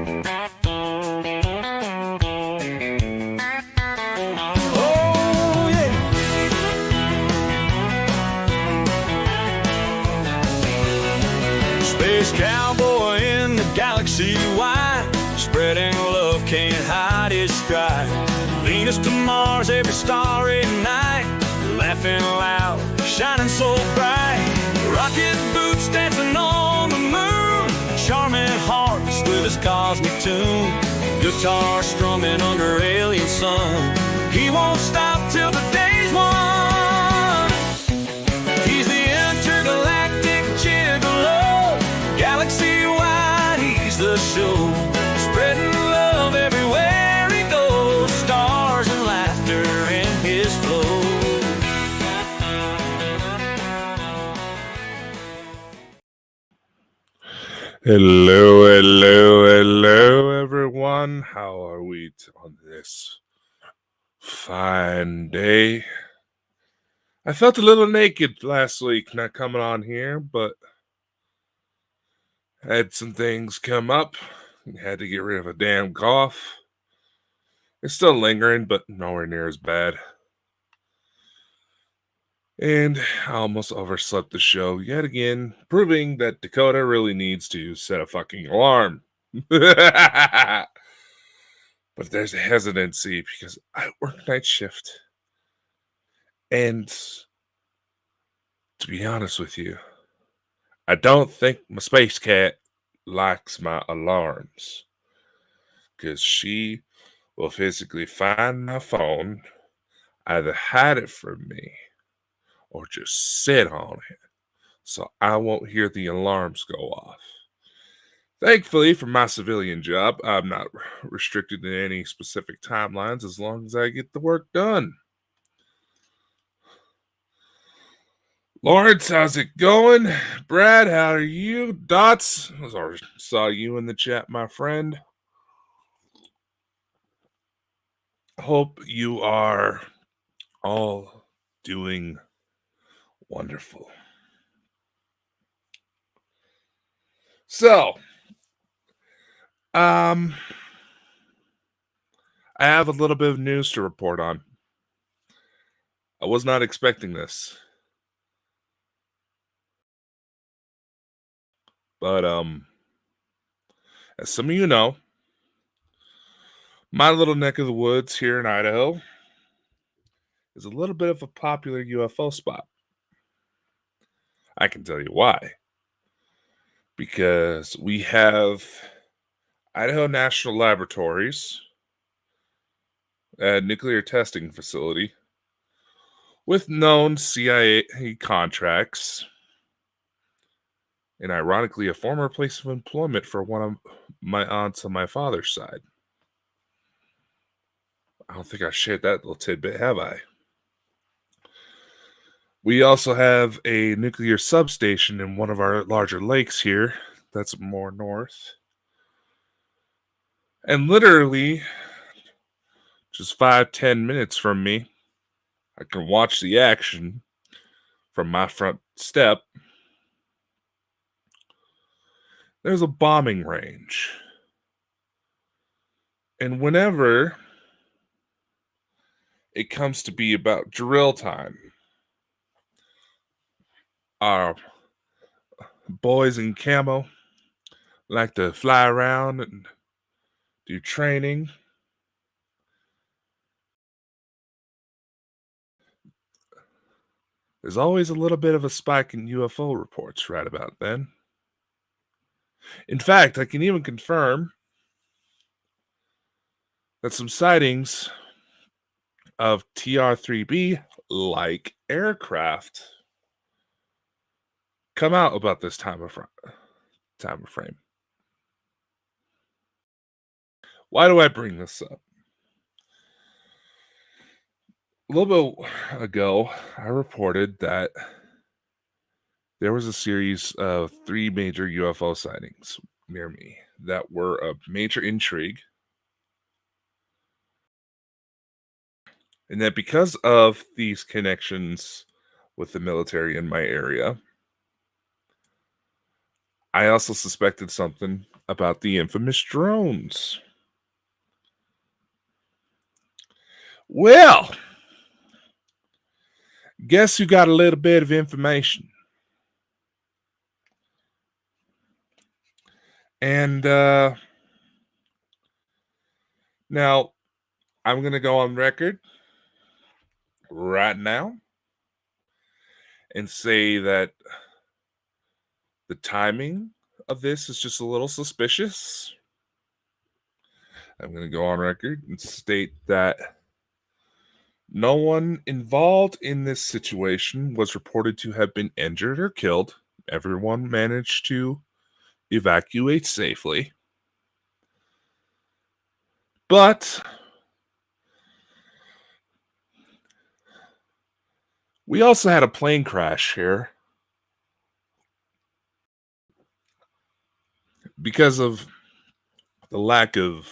Oh, yeah. Space cowboy in the galaxy wide, spreading love, can't hide his stride. Venus to Mars, every starry night, laughing loud, shining so bright. Rocket boots dancing on the moon, charming hearts with his cosmic tune. Guitar strumming under alien sun, he won't stop till the day's won. He's the intergalactic gigolo, galaxy-wide he's the show. Spreading love everywhere he goes, stars and laughter in his flow. Hello, everyone. How are we on this fine day? I felt a little naked last week not coming on here, but had some things come up. Had to get rid of a damn cough. It's still lingering, but nowhere near as bad. And I almost overslept the show yet again, proving that Dakota really needs to set a fucking alarm. But there's a hesitancy because I work night shift. And to be honest with you, I don't think my space cat likes my alarms. Because she will physically find my phone, either hide it from me, or just sit on it, so I won't hear the alarms go off. Thankfully, for my civilian job, I'm not restricted in any specific timelines as long as I get the work done. Lawrence, how's it going? Brad, how are you? Dots, I saw you in the chat, my friend. Hope you are all doing wonderful. So, I have a little bit of news to report on. I was not expecting this. But, as some of you know, my little neck of the woods here in Idaho is a little bit of a popular UFO spot. I can tell you why. Because we have Idaho National Laboratories, a nuclear testing facility, with known CIA contracts, and ironically, a former place of employment for one of my aunts on my father's side. I don't think I shared that little tidbit, have I? We also have a nuclear substation in one of our larger lakes here. That's more north. And literally, just 5-10 minutes from me, I can watch the action from my front step. There's a bombing range. And whenever it comes to be about drill time, our boys in camo like to fly around and do training. There's always a little bit of a spike in UFO reports right about then. In fact, I can even confirm that some sightings of TR-3B-like aircraft come out about this time of frame. Why do I bring this up? A little bit ago, I reported that there was a series of 3 major UFO sightings near me that were of major intrigue. And that because of these connections with the military in my area, I also suspected something about the infamous drones. Well, guess who got a little bit of information? And now I'm going to go on record right now and say that the timing of this is just a little suspicious. I'm going to go on record and state that no one involved in this situation was reported to have been injured or killed. Everyone managed to evacuate safely. But we also had a plane crash here because of the lack of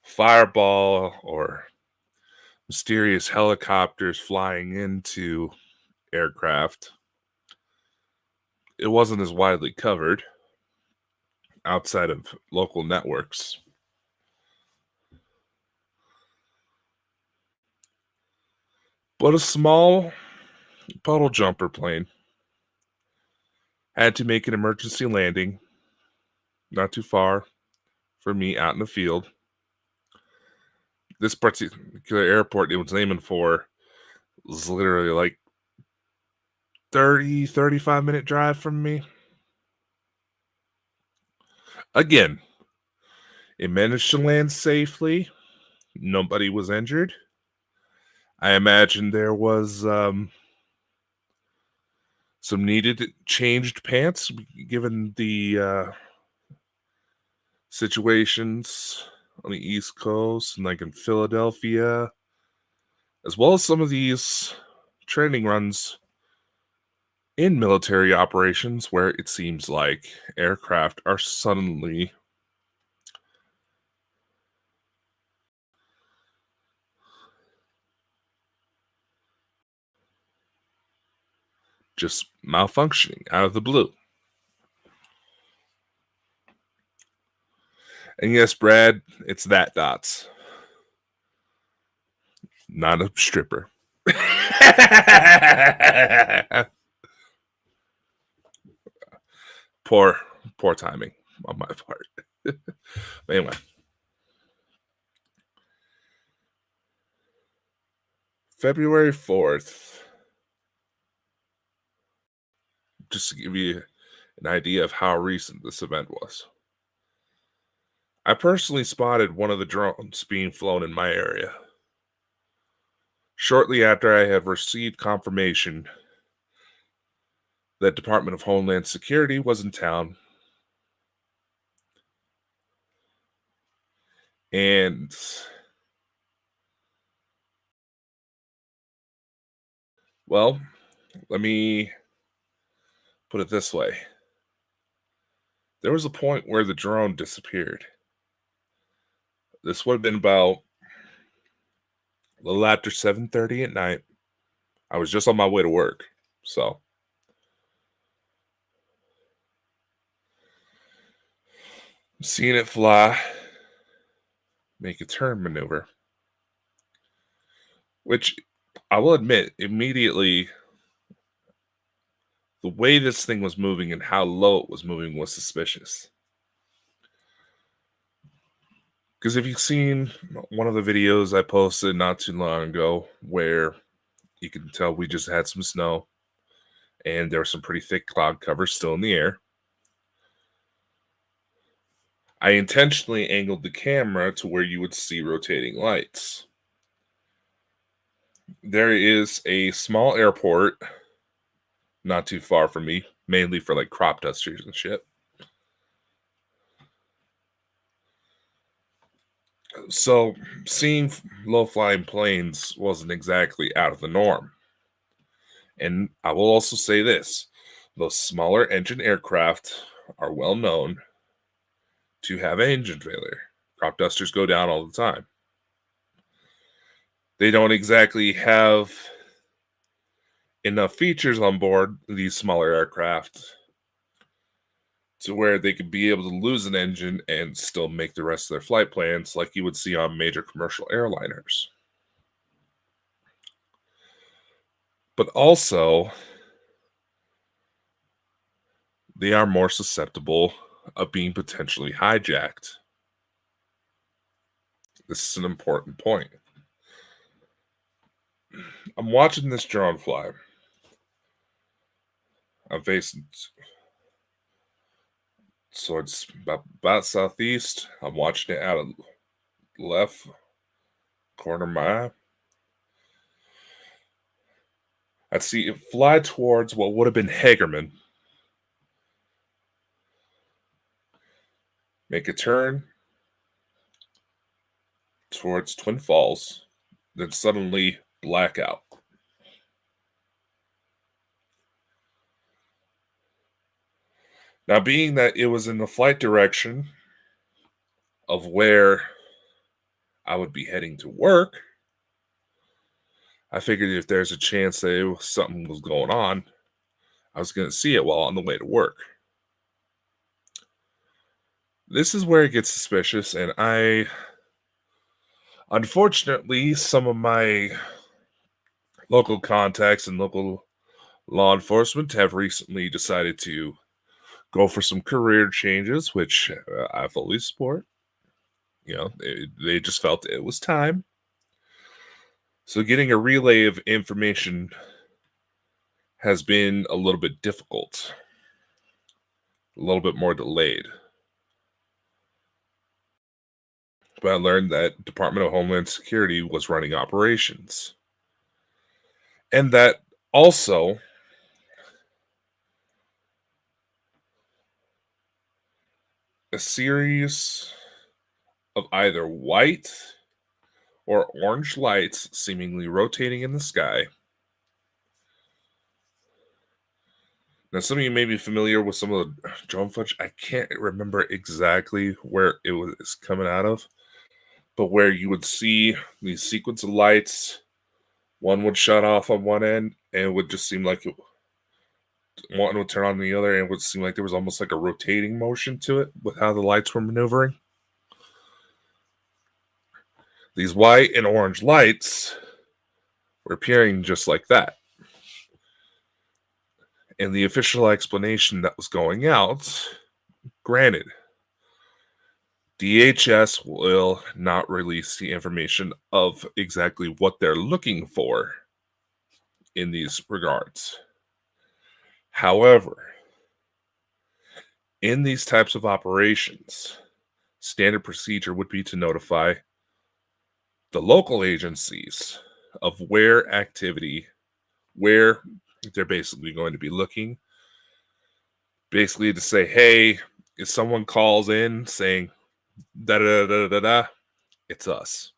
fireball or mysterious helicopters flying into aircraft. It wasn't as widely covered outside of local networks. But a small puddle jumper plane had to make an emergency landing not too far from me out in the field. This particular airport it was aiming for was literally like 35-minute drive from me. Again, it managed to land safely. Nobody was injured. I imagine there was some needed changed pants given the situations on the East Coast and like in Philadelphia, as well as some of these training runs in military operations where it seems like aircraft are suddenly just malfunctioning out of the blue. And yes, Brad, it's that dots. Not a stripper. poor timing on my part. But anyway. February 4th. Just to give you an idea of how recent this event was. I personally spotted one of the drones being flown in my area. Shortly after I had received confirmation that Department of Homeland Security was in town. And well, let me put it this way. There was a point where the drone disappeared. This would have been about a little after 7:30 at night. I was just on my way to work, so seeing it fly, make a turn maneuver, which I will admit immediately the way this thing was moving and how low it was moving was suspicious. Because if you've seen one of the videos I posted not too long ago where you can tell we just had some snow and there was some pretty thick cloud cover still in the air, I intentionally angled the camera to where you would see rotating lights. There is a small airport not too far from me, mainly for like crop dusters and shit. So seeing low flying planes wasn't exactly out of the norm. And I will also say this, those smaller engine aircraft are well known to have engine failure. Crop dusters go down all the time. They don't exactly have enough features on board these smaller aircraft to where they could be able to lose an engine and still make the rest of their flight plans like you would see on major commercial airliners. But also, they are more susceptible of being potentially hijacked. This is an important point. I'm watching this drone fly. I'm facing towards about southeast. I'm watching it out of the left corner of my eye. I'd see it fly towards what would have been Hagerman. Make a turn towards Twin Falls, then suddenly black out. Now, being that it was in the flight direction of where I would be heading to work, I figured if there's a chance that something was going on, I was going to see it while on the way to work. This is where it gets suspicious, and unfortunately, some of my local contacts and local law enforcement have recently decided to go for some career changes, which I fully support. You know, they just felt it was time. So getting a relay of information has been a little bit difficult, a little bit more delayed. But I learned that Department of Homeland Security was running operations. And that also a series of either white or orange lights seemingly rotating in the sky. Now, some of you may be familiar with some of the drone footage. I can't remember exactly where it was coming out of, but where you would see these sequence of lights, one would shut off on one end, and it would just seem like one would turn on the other, and it would seem like there was almost like a rotating motion to it with how the lights were maneuvering. These white and orange lights were appearing just like that. And the official explanation that was going out, granted, DHS will not release the information of exactly what they're looking for in these regards. However, in these types of operations, standard procedure would be to notify the local agencies of where they're basically going to be looking. Basically to say, hey, if someone calls in saying, da-da-da-da-da-da, it's us.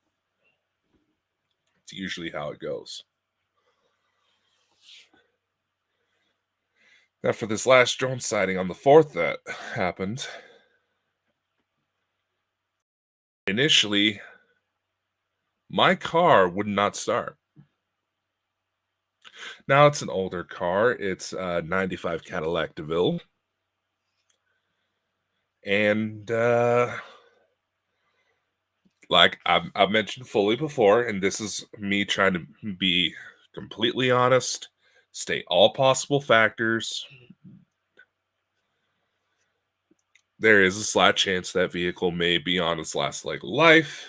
It's usually how it goes. Now, for this last drone sighting on the 4th that happened, initially, my car would not start. Now, it's an older car. It's a 95 Cadillac DeVille. And like I've mentioned fully before, and this is me trying to be completely honest, state all possible factors. There is a slight chance that vehicle may be on its last leg of life,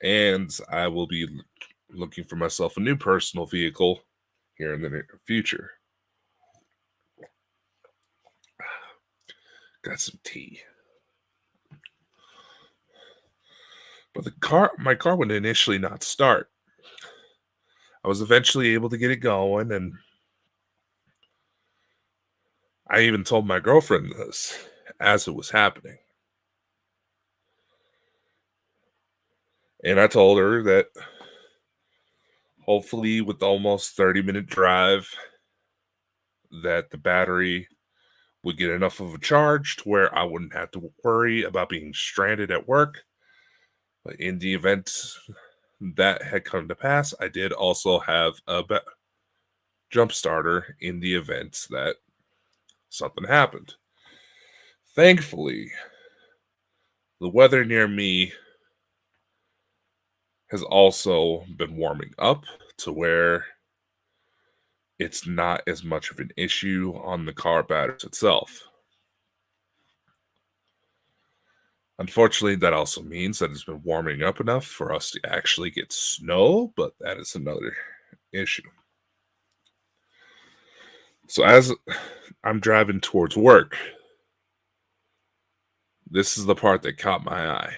and I will be looking for myself a new personal vehicle here in the near future. Got some tea. But my car would initially not start. I was eventually able to get it going, and I even told my girlfriend this as it was happening. And I told her that hopefully with the almost 30-minute drive that the battery would get enough of a charge to where I wouldn't have to worry about being stranded at work. But in the event that had come to pass, I did also have a jump starter in the event that something happened. Thankfully, the weather near me has also been warming up to where it's not as much of an issue on the car batteries itself. Unfortunately, that also means that it's been warming up enough for us to actually get snow, but that is another issue. So as I'm driving towards work, this is the part that caught my eye.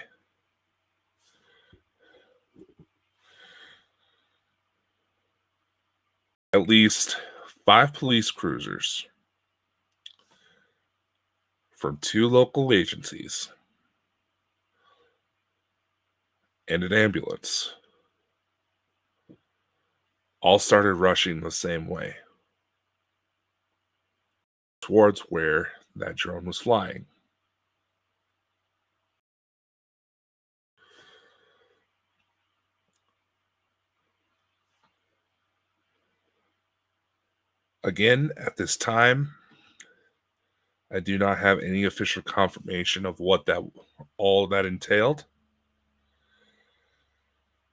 At least 5 police cruisers from 2 local agencies and an ambulance all started rushing the same way towards where that drone was flying. Again, at this time, I do not have any official confirmation of what that all that entailed.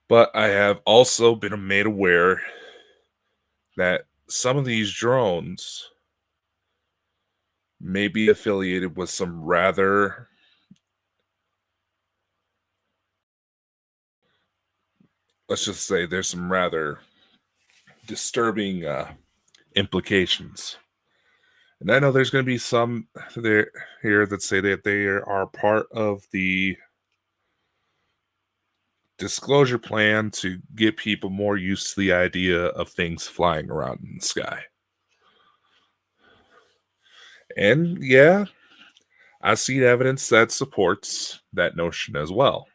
But I have also been made aware that some of these drones may be affiliated with some rather, let's just say there's some rather disturbing implications. And I know there's going to be some there here that say that they are part of the disclosure plan to get people more used to the idea of things flying around in the sky. And yeah, I've seen evidence that supports that notion as well,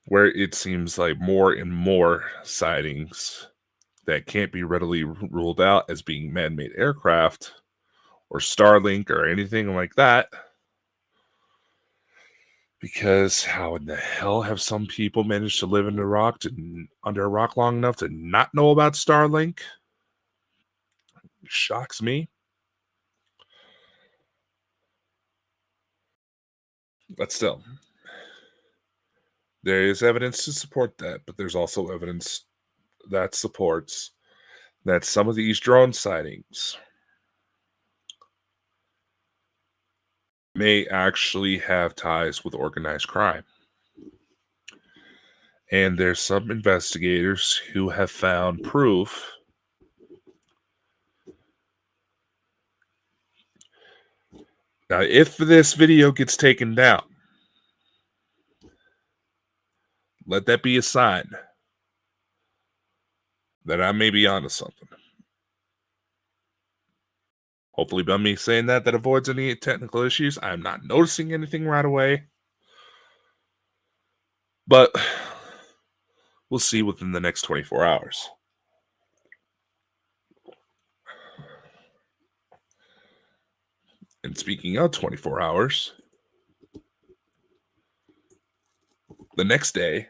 where it seems like more and more sightings that can't be readily ruled out as being man-made aircraft or Starlink or anything like that. Because how in the hell have some people managed to live under a rock long enough to not know about Starlink? Shocks me. But still, there is evidence to support that, but there's also evidence that supports that some of these drone sightings may actually have ties with organized crime. And there's some investigators who have found proof now, if this video gets taken down, let that be a sign that I may be onto something. Hopefully, by me saying that avoids any technical issues. I'm not noticing anything right away. But we'll see within the next 24 hours. And speaking of 24 hours, the next day,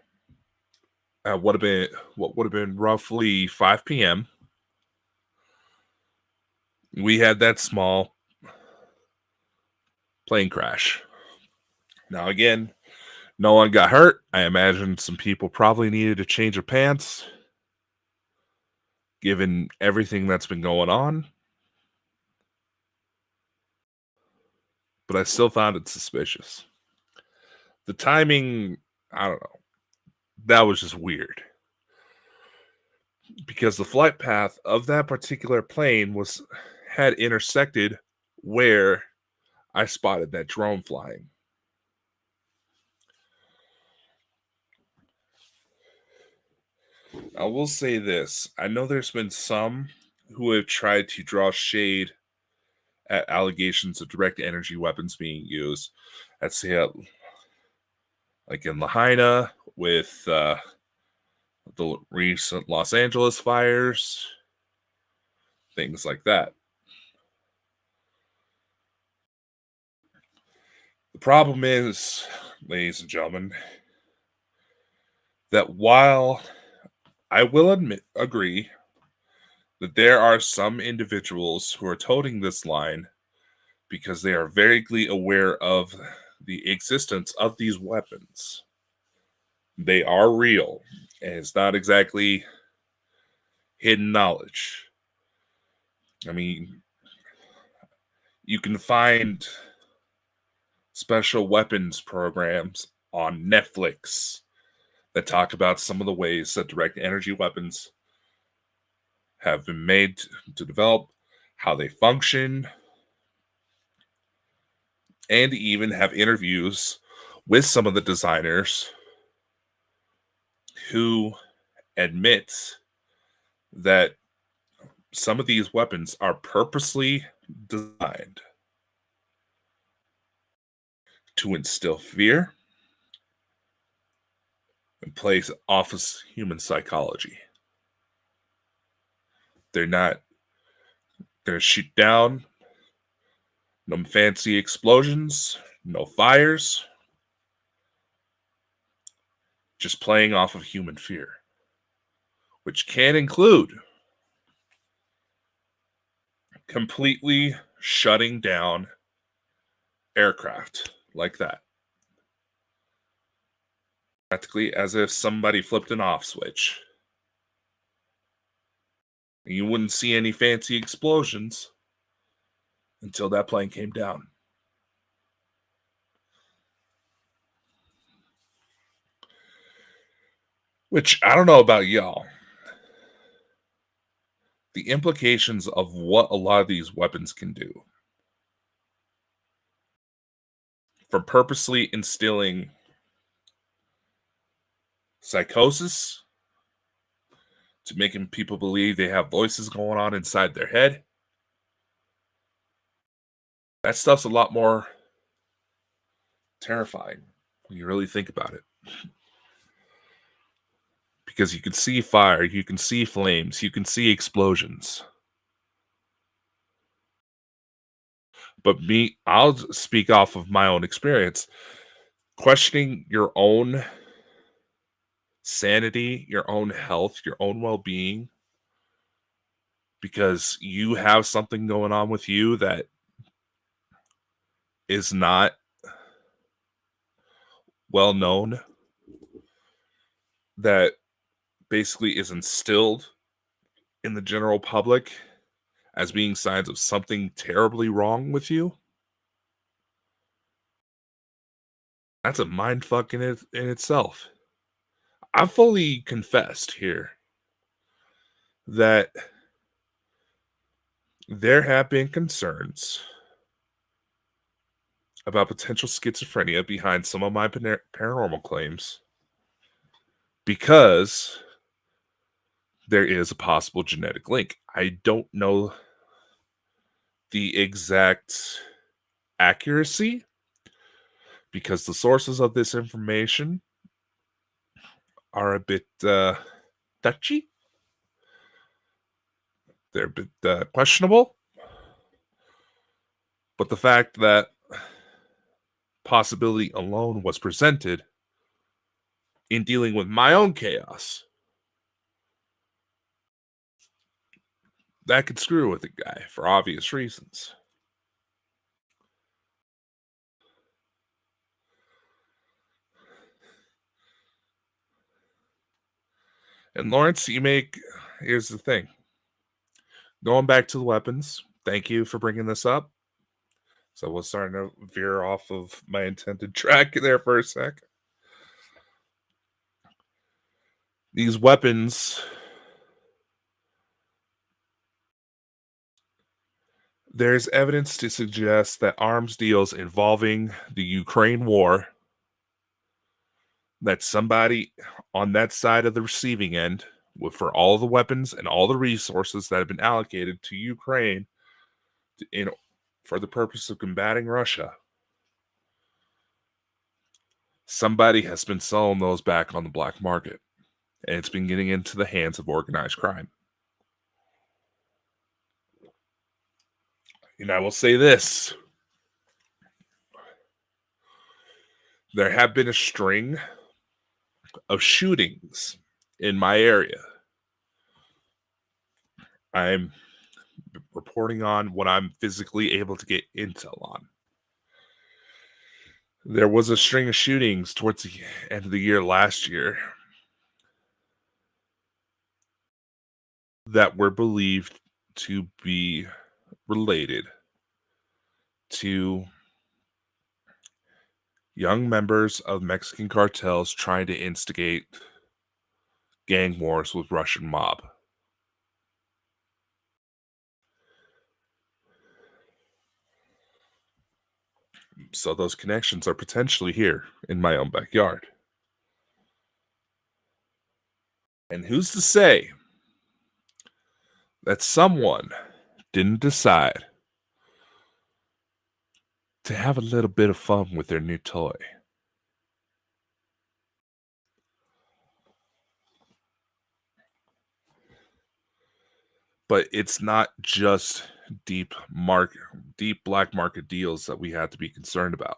at what would have been roughly 5 p.m., we had that small plane crash. Now, again, no one got hurt. I imagine some people probably needed a change of pants, given everything that's been going on. But I still found it suspicious. The timing, I don't know. That was just weird. Because the flight path of that particular plane had intersected where I spotted that drone flying. I will say this. I know there's been some who have tried to draw shade at allegations of direct energy weapons being used. Let's say, like in Lahaina with the recent Los Angeles fires, things like that. The problem is, ladies and gentlemen, that while I will agree that there are some individuals who are toting this line because they are vaguely aware of the existence of these weapons. They are real, and it's not exactly hidden knowledge. I mean, you can find special weapons programs on Netflix that talk about some of the ways that direct energy weapons have been made to develop, how they function, and even have interviews with some of the designers who admit that some of these weapons are purposely designed to instill fear and play off of human psychology. They're not going to shoot down, no fancy explosions, no fires, just playing off of human fear, which can include completely shutting down aircraft like that. Practically as if somebody flipped an off switch. You wouldn't see any fancy explosions until that plane came down. Which, I don't know about y'all. The implications of what a lot of these weapons can do. From purposely instilling psychosis to making people believe they have voices going on inside their head. That stuff's a lot more terrifying when you really think about it. Because you can see fire, you can see flames, you can see explosions. But I'll speak off of my own experience. Questioning your own sanity, your own health, your own well-being, because you have something going on with you that is not well known, that basically is instilled in the general public as being signs of something terribly wrong with you. That's a mind fuck in itself. I fully confessed here that there have been concerns about potential schizophrenia behind some of my paranormal claims because there is a possible genetic link. I don't know the exact accuracy because the sources of this information are a bit touchy. They're a bit questionable. But the fact that possibility alone was presented in dealing with my own chaos, that could screw with a guy for obvious reasons. And Lawrence, here's the thing. Going back to the weapons, thank you for bringing this up. So we're starting to veer off of my intended track there for a sec. These weapons, there's evidence to suggest that arms deals involving the Ukraine war, that somebody on that side of the receiving end, for all the weapons and all the resources that have been allocated to Ukraine for the purpose of combating Russia, somebody has been selling those back on the black market, and it's been getting into the hands of organized crime. And I will say this. There have been a string of shootings in my area I'm reporting on what I'm physically able to get intel on. There was a string of shootings towards the end of the year last year that were believed to be related to young members of Mexican cartels trying to instigate gang wars with Russian mob. So those connections are potentially here in my own backyard. And who's to say that someone didn't decide to have a little bit of fun with their new toy? But it's not just deep black market deals that we have to be concerned about.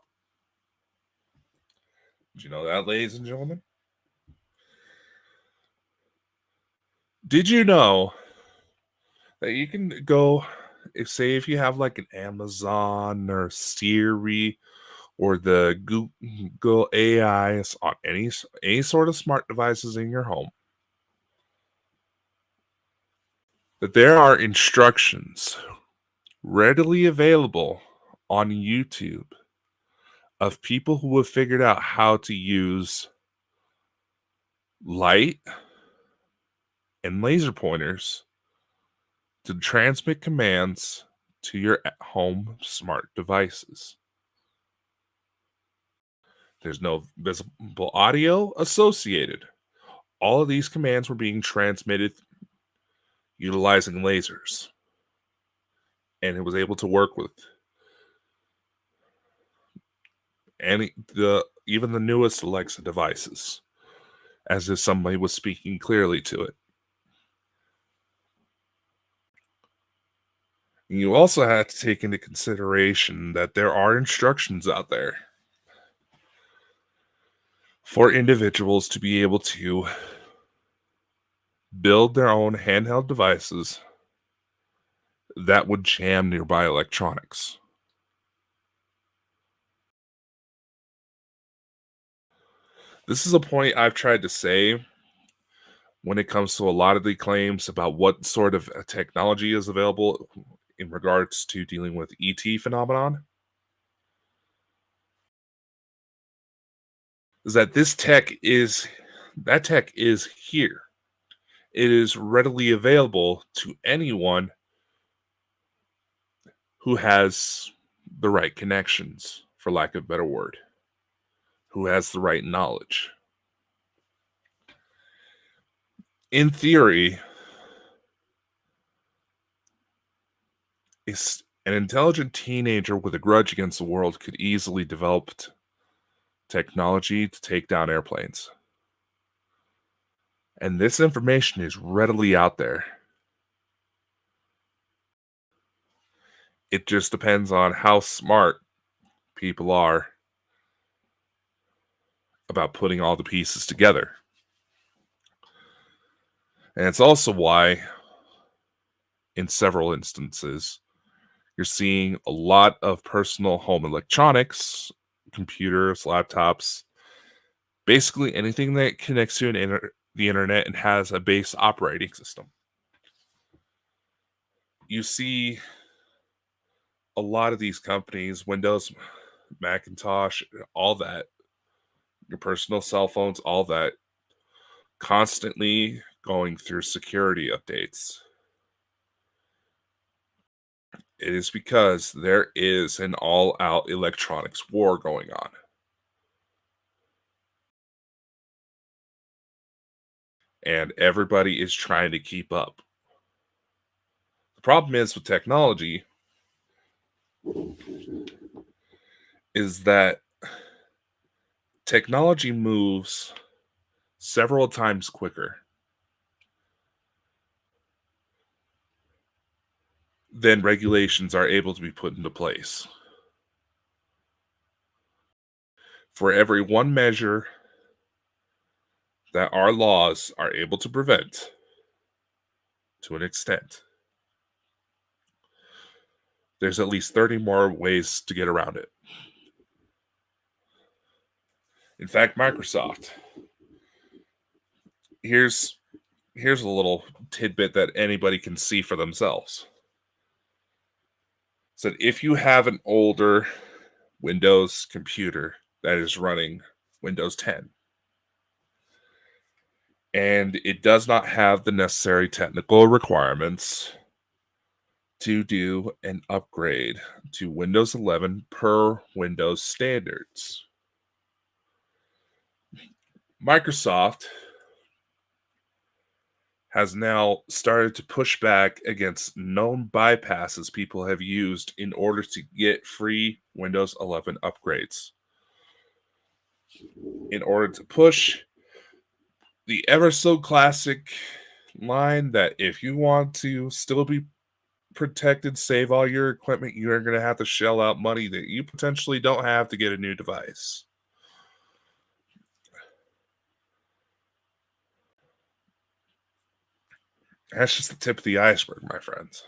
Did you know that, ladies and gentlemen? Did you know that you can go, say, if you have like an Amazon or Siri or the Google AIs on any sort of smart devices in your home, that there are instructions readily available on YouTube of people who have figured out how to use light and laser pointers to transmit commands to your home smart devices. There's no visible audio associated. All of these commands were being transmitted utilizing lasers, and it was able to work with even the newest Alexa devices, as if somebody was speaking clearly to it. You also have to take into consideration that there are instructions out there for individuals to be able to build their own handheld devices that would jam nearby electronics. This is a point I've tried to say when it comes to a lot of the claims about what sort of technology is available in regards to dealing with ET phenomenon, is that that tech is here. It is readily available to anyone who has the right connections, for lack of a better word, who has the right knowledge. In theory, an intelligent teenager with a grudge against the world could easily develop technology to take down airplanes. And this information is readily out there. It just depends on how smart people are about putting all the pieces together. And it's also why, in several instances, you're seeing a lot of personal home electronics, computers, laptops, basically anything that connects to the internet and has a base operating system. You see a lot of these companies, Windows, Macintosh, all that, your personal cell phones, all that, constantly going through security updates. It is because there is an all-out electronics war going on. And everybody is trying to keep up. The problem is with technology is that technology moves several times quicker than regulations are able to be put into place. For every one measure that our laws are able to prevent, to an extent, there's at least 30 more ways to get around it. In fact, Microsoft, here's a little tidbit that anybody can see for themselves. So if you have an older Windows computer that is running Windows 10 and it does not have the necessary technical requirements to do an upgrade to Windows 11 per Windows standards, Microsoft has now started to push back against known bypasses people have used in order to get free Windows 11 upgrades, in order to push the ever so classic line that if you want to still be protected, save all your equipment, you're going to have to shell out money that you potentially don't have to get a new device. That's just the tip of the iceberg, my friends.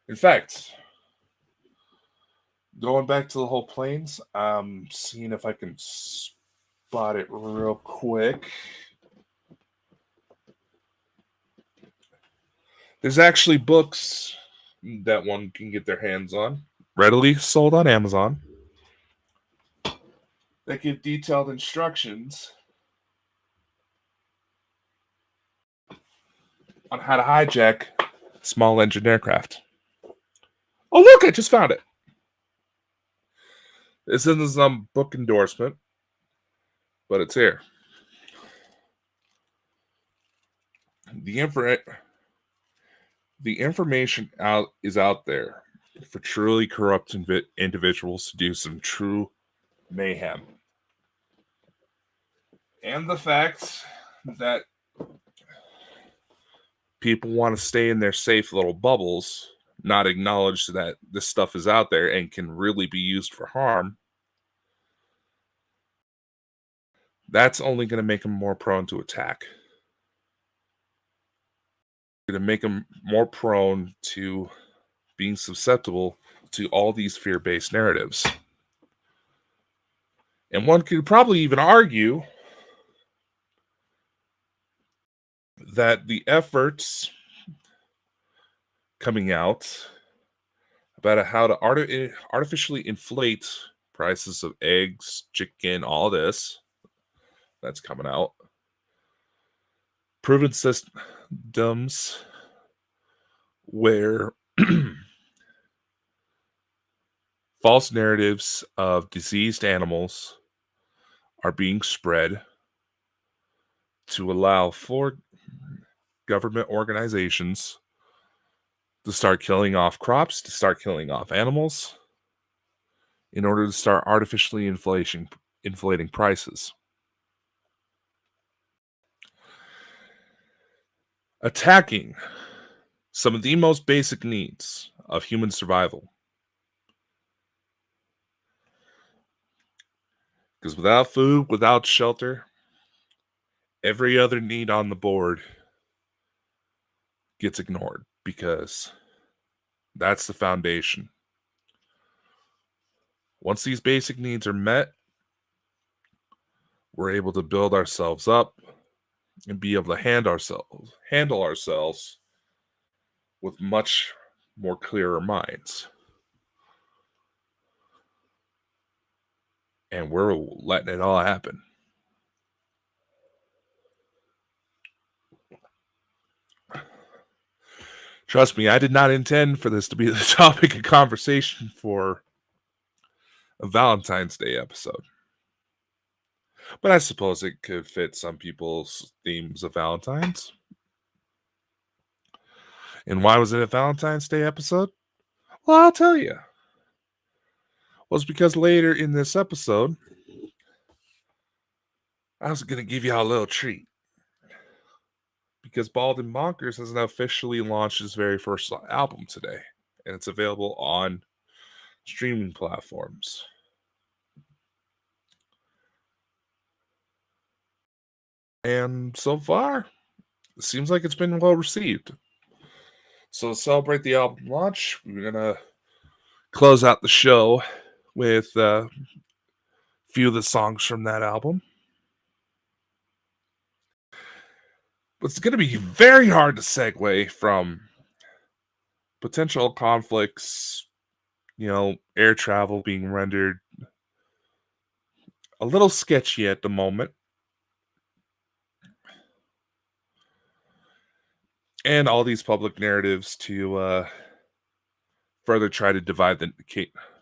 In fact, going back to the whole planes, I'm seeing if I can spot it real quick. There's actually books that one can get their hands on, readily sold on Amazon, that give detailed instructions on how to hijack small engine aircraft. Oh, look, I just found it. This isn't some book endorsement, but it's here. The information is out there for truly corrupt individuals to do some true mayhem. And the fact that people want to stay in their safe little bubbles, not acknowledge that this stuff is out there and can really be used for harm, that's only going to make them more prone to attack. Going to make them more prone to being susceptible to all these fear-based narratives. And one could probably even argue that the efforts coming out about how to artificially inflate prices of eggs, chicken, all this that's coming out, proven systems where false narratives of diseased animals are being spread to allow for government organizations to start killing off crops, to start killing off animals, in order to start artificially inflating prices. Attacking some of the most basic needs of human survival. Because without food, without shelter, every other need on the board gets ignored, because that's the foundation. Once these basic needs are met, we're able to build ourselves up and be able to handle ourselves with much more clearer minds. And we're letting it all happen. Trust me, I did not intend for this to be the topic of conversation for a Valentine's Day episode. But I suppose it could fit some people's themes of Valentine's. And why was it a Valentine's Day episode? Well, I'll tell you. Well, it's because later in this episode, I was going to give you a little treat. Because Bald and Bonkers has now officially launched his very first album today. And it's available on streaming platforms. And so far, it seems like it's been well received. So to celebrate the album launch, we're gonna close out the show with a few of the songs from that album. But it's gonna be very hard to segue from potential conflicts, air travel being rendered a little sketchy at the moment, and all these public narratives to further try to divide the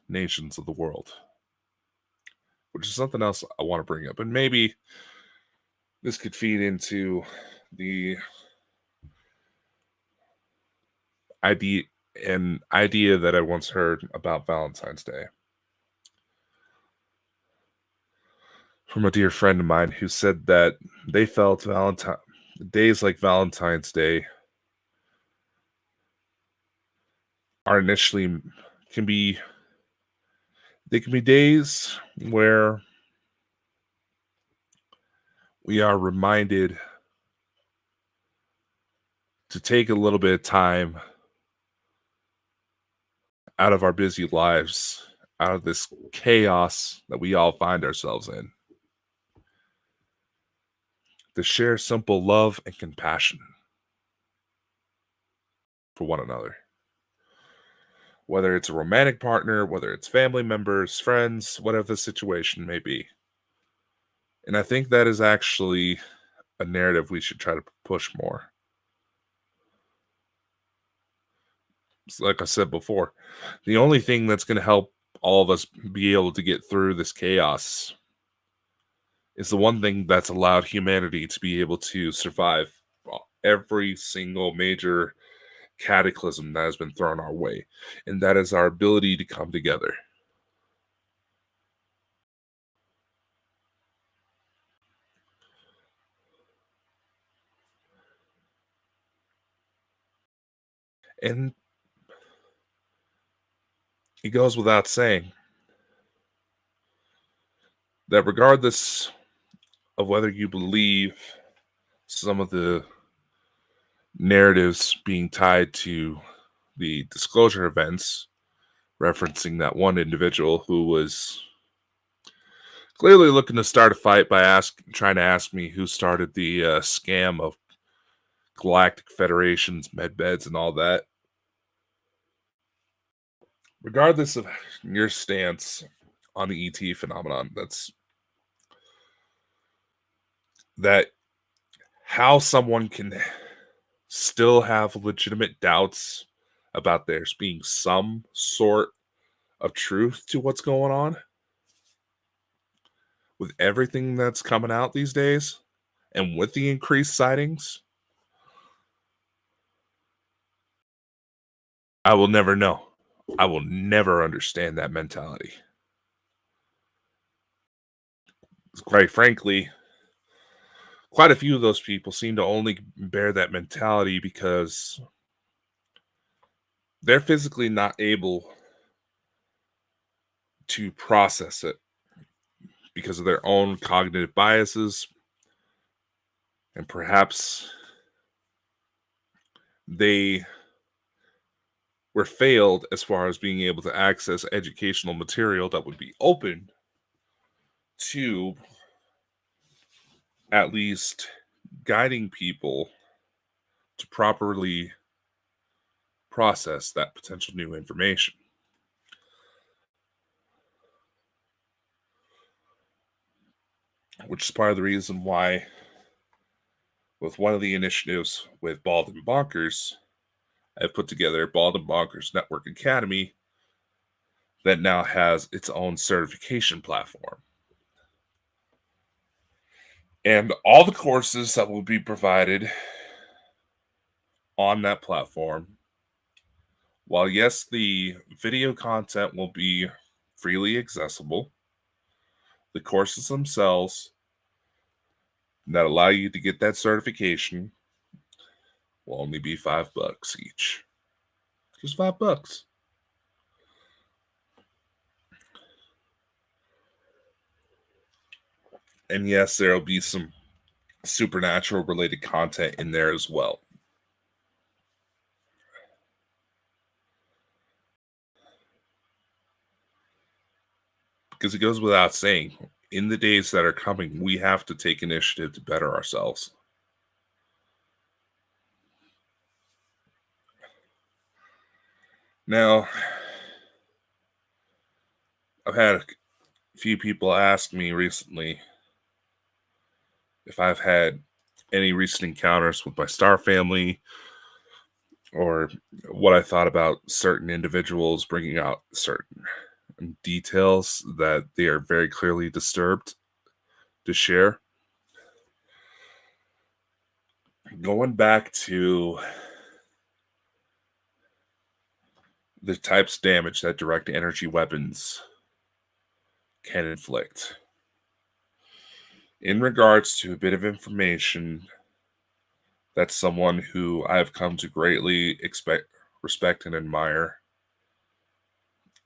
nations of the world, which is something else I want to bring up. And maybe this could feed into the idea that I once heard about Valentine's Day from a dear friend of mine who said that they felt days like Valentine's Day are initially can be days where we are reminded to take a little bit of time out of our busy lives, out of this chaos that we all find ourselves in, to share simple love and compassion for one another. Whether it's a romantic partner, whether it's family members, friends, whatever the situation may be. And I think that is actually a narrative we should try to push more. Like I said before, the only thing that's going to help all of us be able to get through this chaos is the one thing that's allowed humanity to be able to survive every single major cataclysm that has been thrown our way, and that is our ability to come together. And it goes without saying that regardless of whether you believe some of the narratives being tied to the disclosure events, referencing that one individual who was clearly looking to start a fight by trying to ask me who started the scam of Galactic Federation's medbeds and all that. Regardless of your stance on the ET phenomenon, that how someone can still have legitimate doubts about there's being some sort of truth to what's going on with everything that's coming out these days and with the increased sightings, I will never know. I will never understand that mentality. Quite frankly, quite a few of those people seem to only bear that mentality because they're physically not able to process it because of their own cognitive biases, and perhaps they were failed as far as being able to access educational material that would be open to at least guiding people to properly process that potential new information. Which is part of the reason why, with one of the initiatives with Bald and Bonkers, I've put together Bald and Bonkers Network Academy that now has its own certification platform. And all the courses that will be provided on that platform, while yes, the video content will be freely accessible, the courses themselves that allow you to get that certification will only be $5 each. Just $5. And yes, there will be some supernatural related content in there as well. Because it goes without saying, in the days that are coming, we have to take initiative to better ourselves. Now, I've had a few people ask me recently if I've had any recent encounters with my star family, or what I thought about certain individuals bringing out certain details that they are very clearly disturbed to share. Going back to the types of damage that direct energy weapons can inflict. In regards to a bit of information that someone who I've come to greatly respect and admire,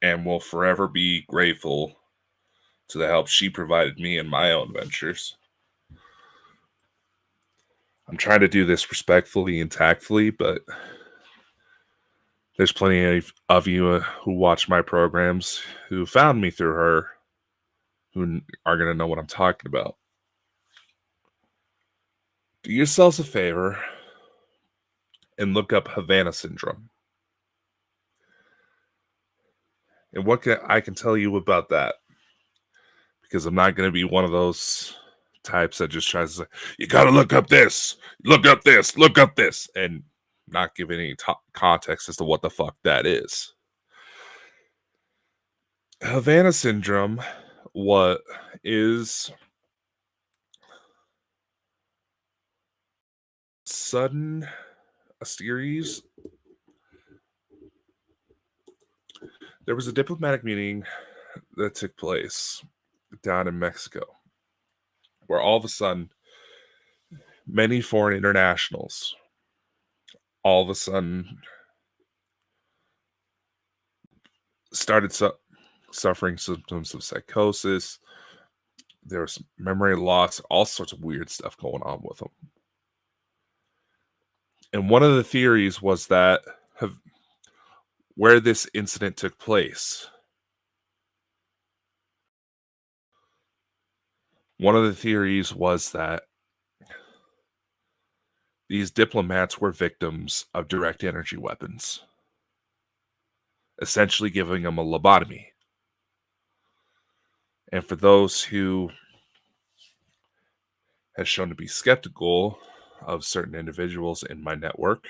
and will forever be grateful to the help she provided me in my own ventures. I'm trying to do this respectfully and tactfully, but there's plenty of you who watch my programs who found me through her who are going to know what I'm talking about. Do yourselves a favor and look up Havana syndrome. And what I can tell you about that, because I'm not going to be one of those types that just tries to say, you got to look up this, look up this, look up this, and not give any context as to what the fuck that is. Havana syndrome, what is sudden a series. There was a diplomatic meeting that took place down in Mexico, where all of a sudden, many foreign internationals all of a sudden started suffering symptoms of psychosis. There was memory loss, all sorts of weird stuff going on with them. And one of the theories was that where this incident took place, one of the theories was that these diplomats were victims of direct energy weapons, essentially giving them a lobotomy. And for those who has shown to be skeptical of certain individuals in my network,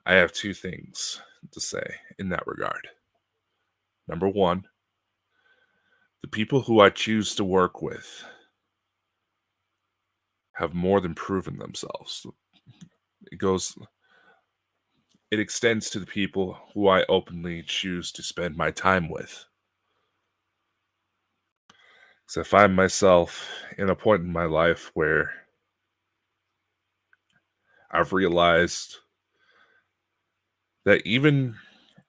I have two things to say in that regard. Number one, the people who I choose to work with have more than proven themselves. It extends to the people who I openly choose to spend my time with. So I find myself in a point in my life where I've realized that even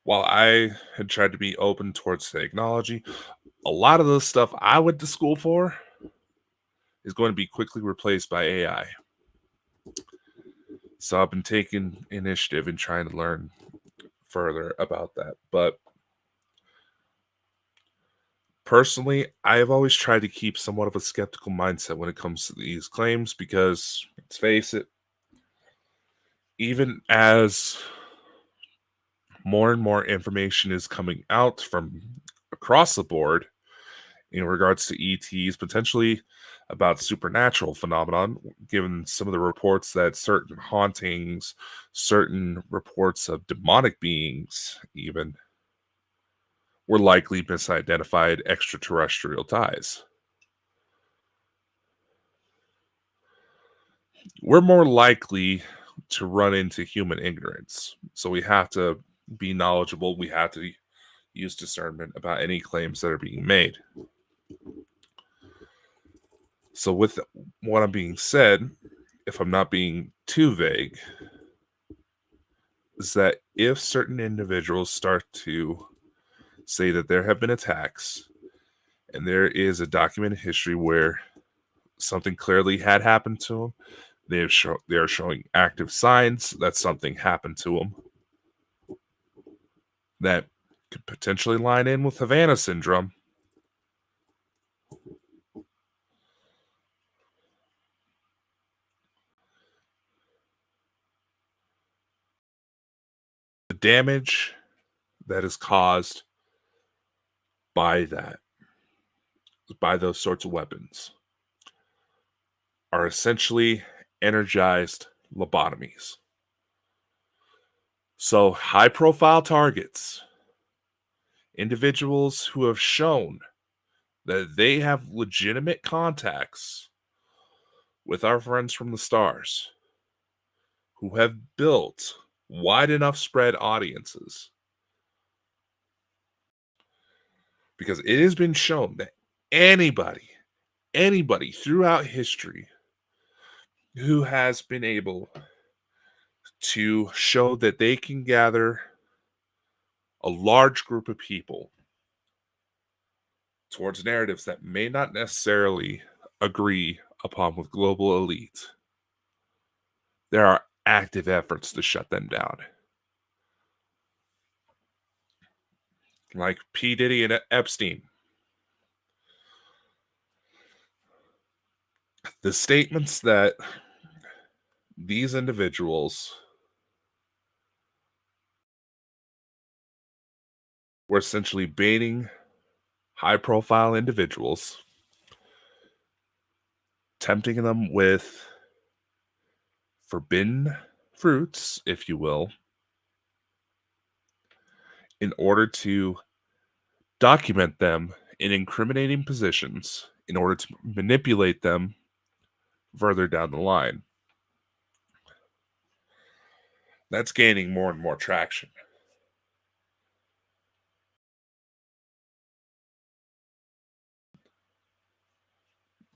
while I had tried to be open towards technology, a lot of the stuff I went to school for is going to be quickly replaced by AI. So I've been taking initiative and trying to learn further about that. But personally, I have always tried to keep somewhat of a skeptical mindset when it comes to these claims, because let's face it, even as more and more information is coming out from across the board in regards to ETs, potentially about supernatural phenomenon, given some of the reports that certain hauntings, certain reports of demonic beings even, were likely misidentified extraterrestrial ties. We're more likely to run into human ignorance, so we have to be knowledgeable. We have to use discernment about any claims that are being made. So with what I'm being said, if I'm not being too vague, is that if certain individuals start to say that there have been attacks and there is a documented history where something clearly had happened to them, they are showing active signs that something happened to them that could potentially line in with Havana syndrome, damage that is caused by those sorts of weapons, are essentially energized lobotomies. So, high profile targets, individuals who have shown that they have legitimate contacts with our friends from the stars, who have built wide enough spread audiences. Because it has been shown that anybody throughout history who has been able to show that they can gather a large group of people towards narratives that may not necessarily agree upon with global elite, there are active efforts to shut them down. Like P. Diddy and Epstein. The statements that these individuals were essentially baiting high-profile individuals, tempting them with forbidden fruits, if you will, in order to document them in incriminating positions, in order to manipulate them further down the line. That's gaining more and more traction.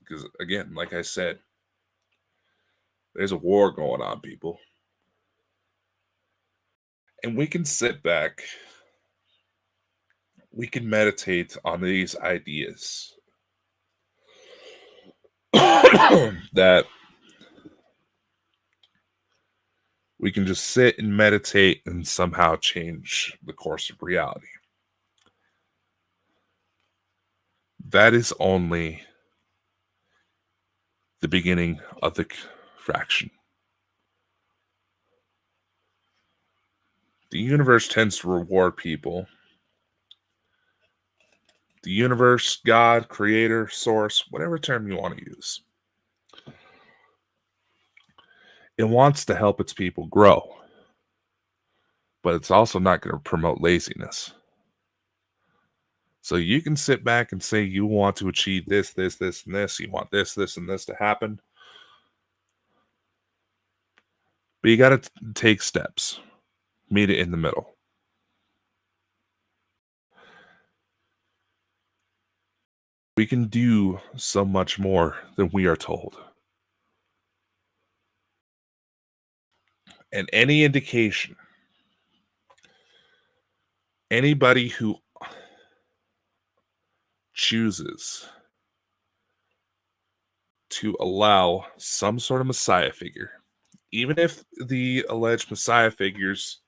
Because, again, like I said, there's a war going on, people. And we can sit back, we can meditate on these ideas that we can just sit and meditate and somehow change the course of reality. That is only the beginning of the fraction. The universe tends to reward people. The universe, God, creator, source, whatever term you want to use. It wants to help its people grow. But it's also not going to promote laziness. So you can sit back and say you want to achieve this, and this. You want this, and this to happen. But you got to take steps. Meet it in the middle. We can do so much more than we are told. And any indication, anybody who chooses to allow some sort of messiah figure, even if the alleged messiah figures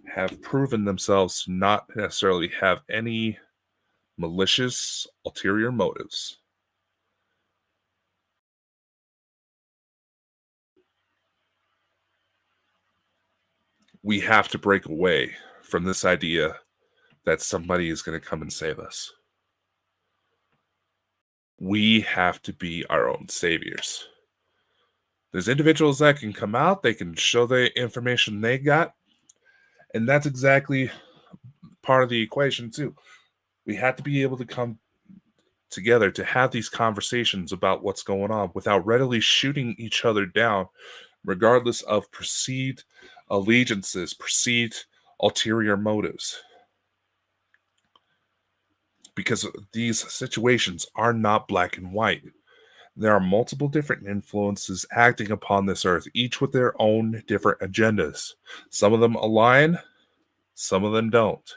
have proven themselves to not necessarily have any malicious ulterior motives, we have to break away from this idea that somebody is going to come and save us. We have to be our own saviors. There's individuals that can come out, they can show the information they got, and that's exactly part of the equation too. We have to be able to come together to have these conversations about what's going on without readily shooting each other down, regardless of perceived allegiances, perceived ulterior motives. Because these situations are not black and white. There are multiple different influences acting upon this earth, each with their own different agendas. Some of them align, some of them don't.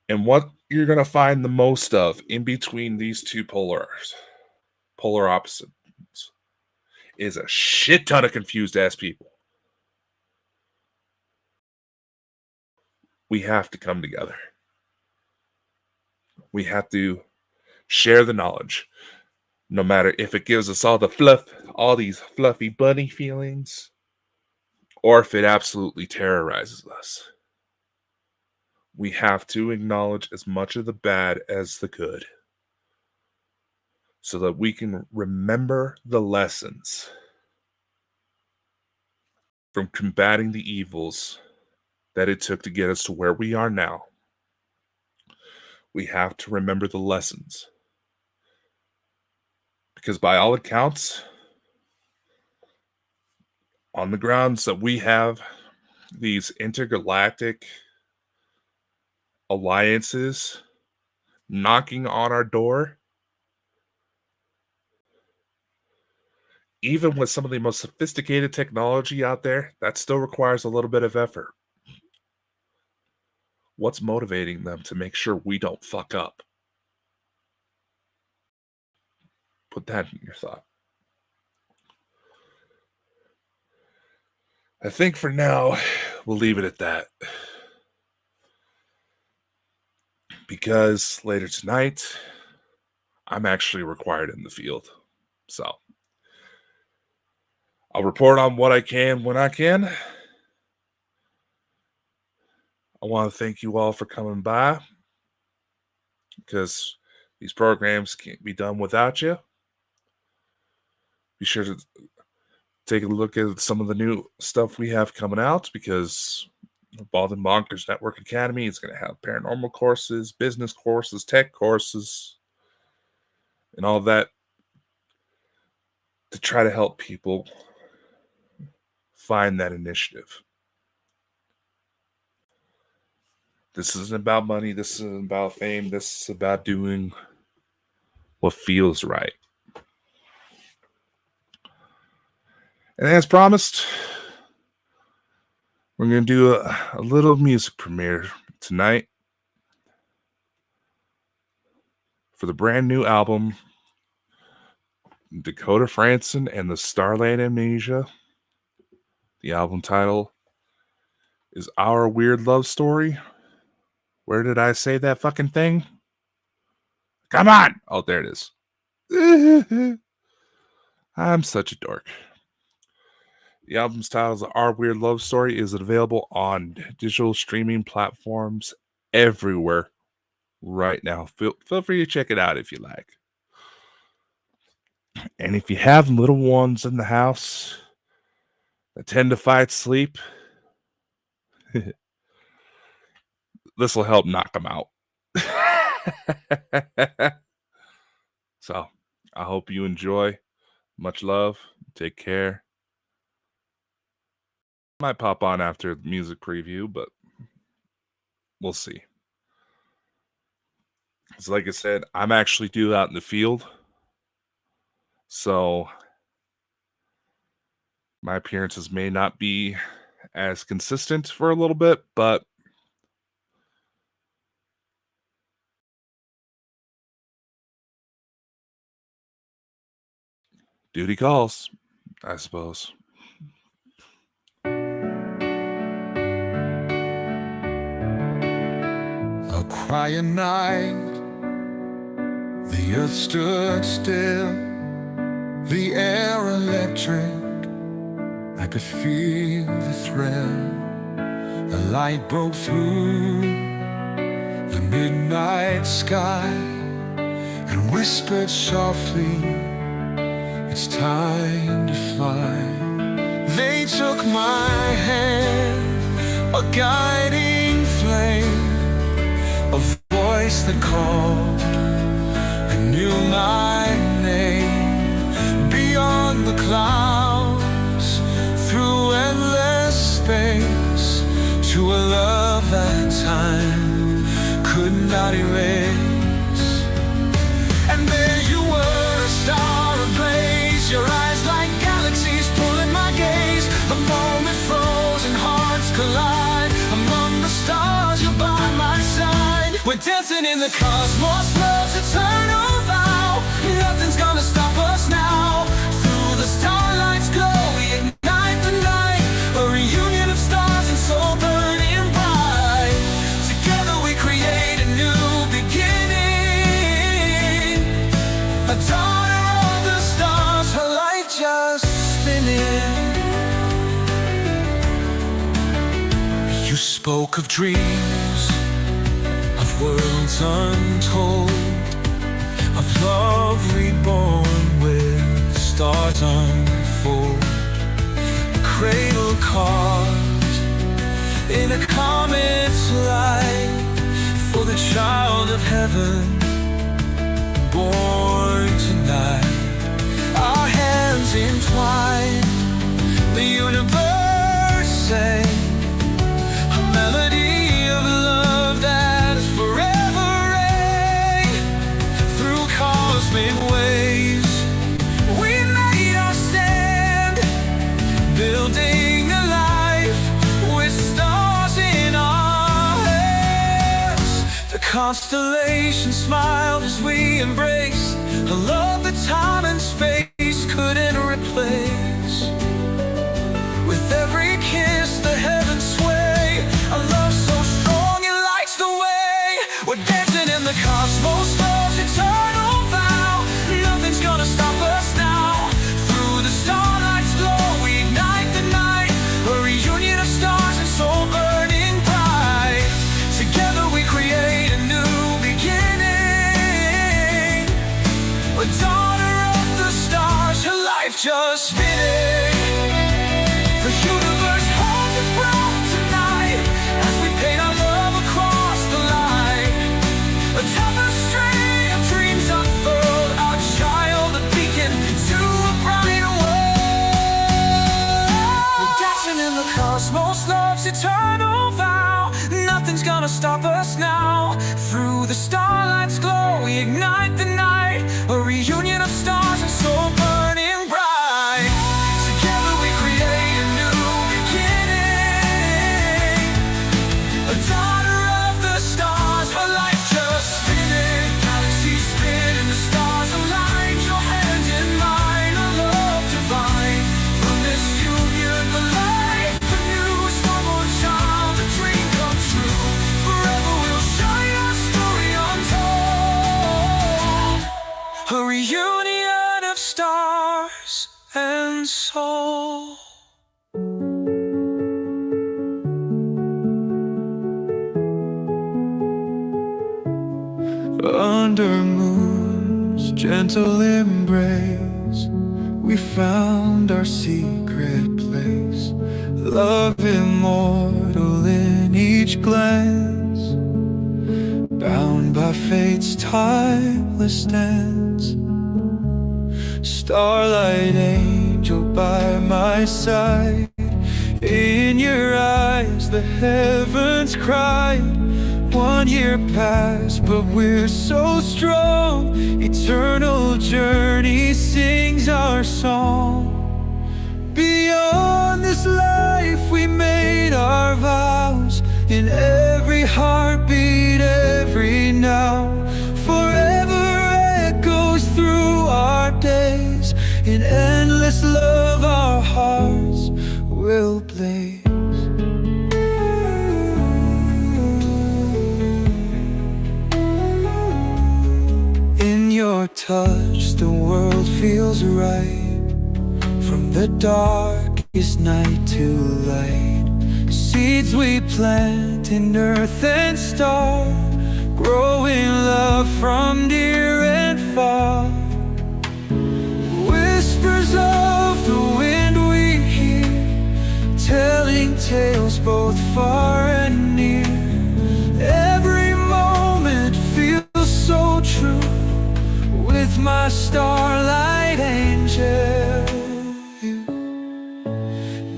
And what you're going to find the most of in between these two polar opposites is a shit ton of confused ass people. We have to come together. We have to share the knowledge, no matter if it gives us all the fluff, all these fluffy bunny feelings, or if it absolutely terrorizes us. We have to acknowledge as much of the bad as the good so that we can remember the lessons from combating the evils that it took to get us to where we are now. We have to remember the lessons. Because by all accounts, on the grounds that we have these intergalactic alliances knocking on our door, even with some of the most sophisticated technology out there, that still requires a little bit of effort. What's motivating them to make sure we don't fuck up? Put that in your thought. I think for now, we'll leave it at that. Because later tonight, I'm actually required in the field. So, I'll report on what I can when I can. I want to thank you all for coming by. Because these programs can't be done without you. Be sure to take a look at some of the new stuff we have coming out, because Bonkers Network Academy is going to have paranormal courses, business courses, tech courses, and all that to try to help people find that initiative. This isn't about money. This isn't about fame. This is about doing what feels right. And as promised, we're going to do a little music premiere tonight for the brand new album, Dakota Frandsen and the StarLight Amnesia. The album title is Our Weird Love Story. Where did I say that fucking thing? Come on! Oh, there it is. I'm such a dork. The album's title is Our Weird Love Story. Is available on digital streaming platforms everywhere right now. Feel free to check it out if you like. And if you have little ones in the house that tend to fight sleep, this will help knock them out. So, I hope you enjoy. Much love. Take care. Might pop on after the music preview, but we'll see. So like I said, I'm actually due out in the field. So my appearances may not be as consistent for a little bit, but duty calls, I suppose. A quiet night, the earth stood still, the air electric, I could feel the thrill. A light broke through the midnight sky and whispered softly, it's time to fly. They took my hand, a guiding flame, a voice that called and knew my name. Beyond the clouds, through endless space, to a love that time could not erase. And there you were, a star ablaze, your eyes like galaxies pulling my gaze. The moment froze and hearts collide. Among the stars, you're by my side. We're dancing in the cosmos, love's eternal vow. Nothing's gonna stop us now. Through the starlight's glow, we ignite the night. A reunion of stars and soul burning bright. Together we create a new beginning. A daughter of the stars, her life just spinning. spoke of dreams, of worlds untold, of love reborn with stars unfold. A cradle carved in a comet's light for the child of heaven born tonight. Our hands entwined, the universe sang a melody of love that is forever reign. Through cosmic waves we made our stand, building a life with stars in our hands. The constellations smiled as we embraced a love that time and space couldn't replace. With every kiss the heavens sway, a love so strong it lights the way. We're dancing in the cosmos, love's eternal vow. Nothing's gonna stop us now. Through the starlight's glow we ignite the night, a reunion of stars and soul burning bright. Together we create a new beginning, a daughter of the stars, her life just spinning. The universe holds its breath tonight as we paint our love across the line. A tapestry of dreams unfurled, our child a beacon to a brighter world. We're dancing in the cosmos, love's eternal vow. Nothing's gonna stop us now. Through the starlight's glow we ignite the night, a reunion of stars and soul burning bright. Together we create a new beginning, a daughter of the stars, her life just spinning. Galaxies spin and the stars align, your hand in mine, a love divine. From this union the life anew, stubborn child, a dream come true. Forever we'll shine our story untold, a reunion of stars and soul. Under moon's gentle embrace we found our secret place, love immortal in each glance, bound by fate's timeless dance. Starlight angel by my side, in your eyes the heavens cried. 1 year passed, but we're so strong. Eternal journey sings our song. Beyond this life we made our vows, in every heartbeat, every now. Forever echoes through our days, in endless love our hearts will blaze. In your touch the world feels right, from the darkest night to light. Seeds we plant in earth and star, growing love from near and far. Whispers of the wind we hear, telling tales both far and near. Every moment feels so true with my starlight angel.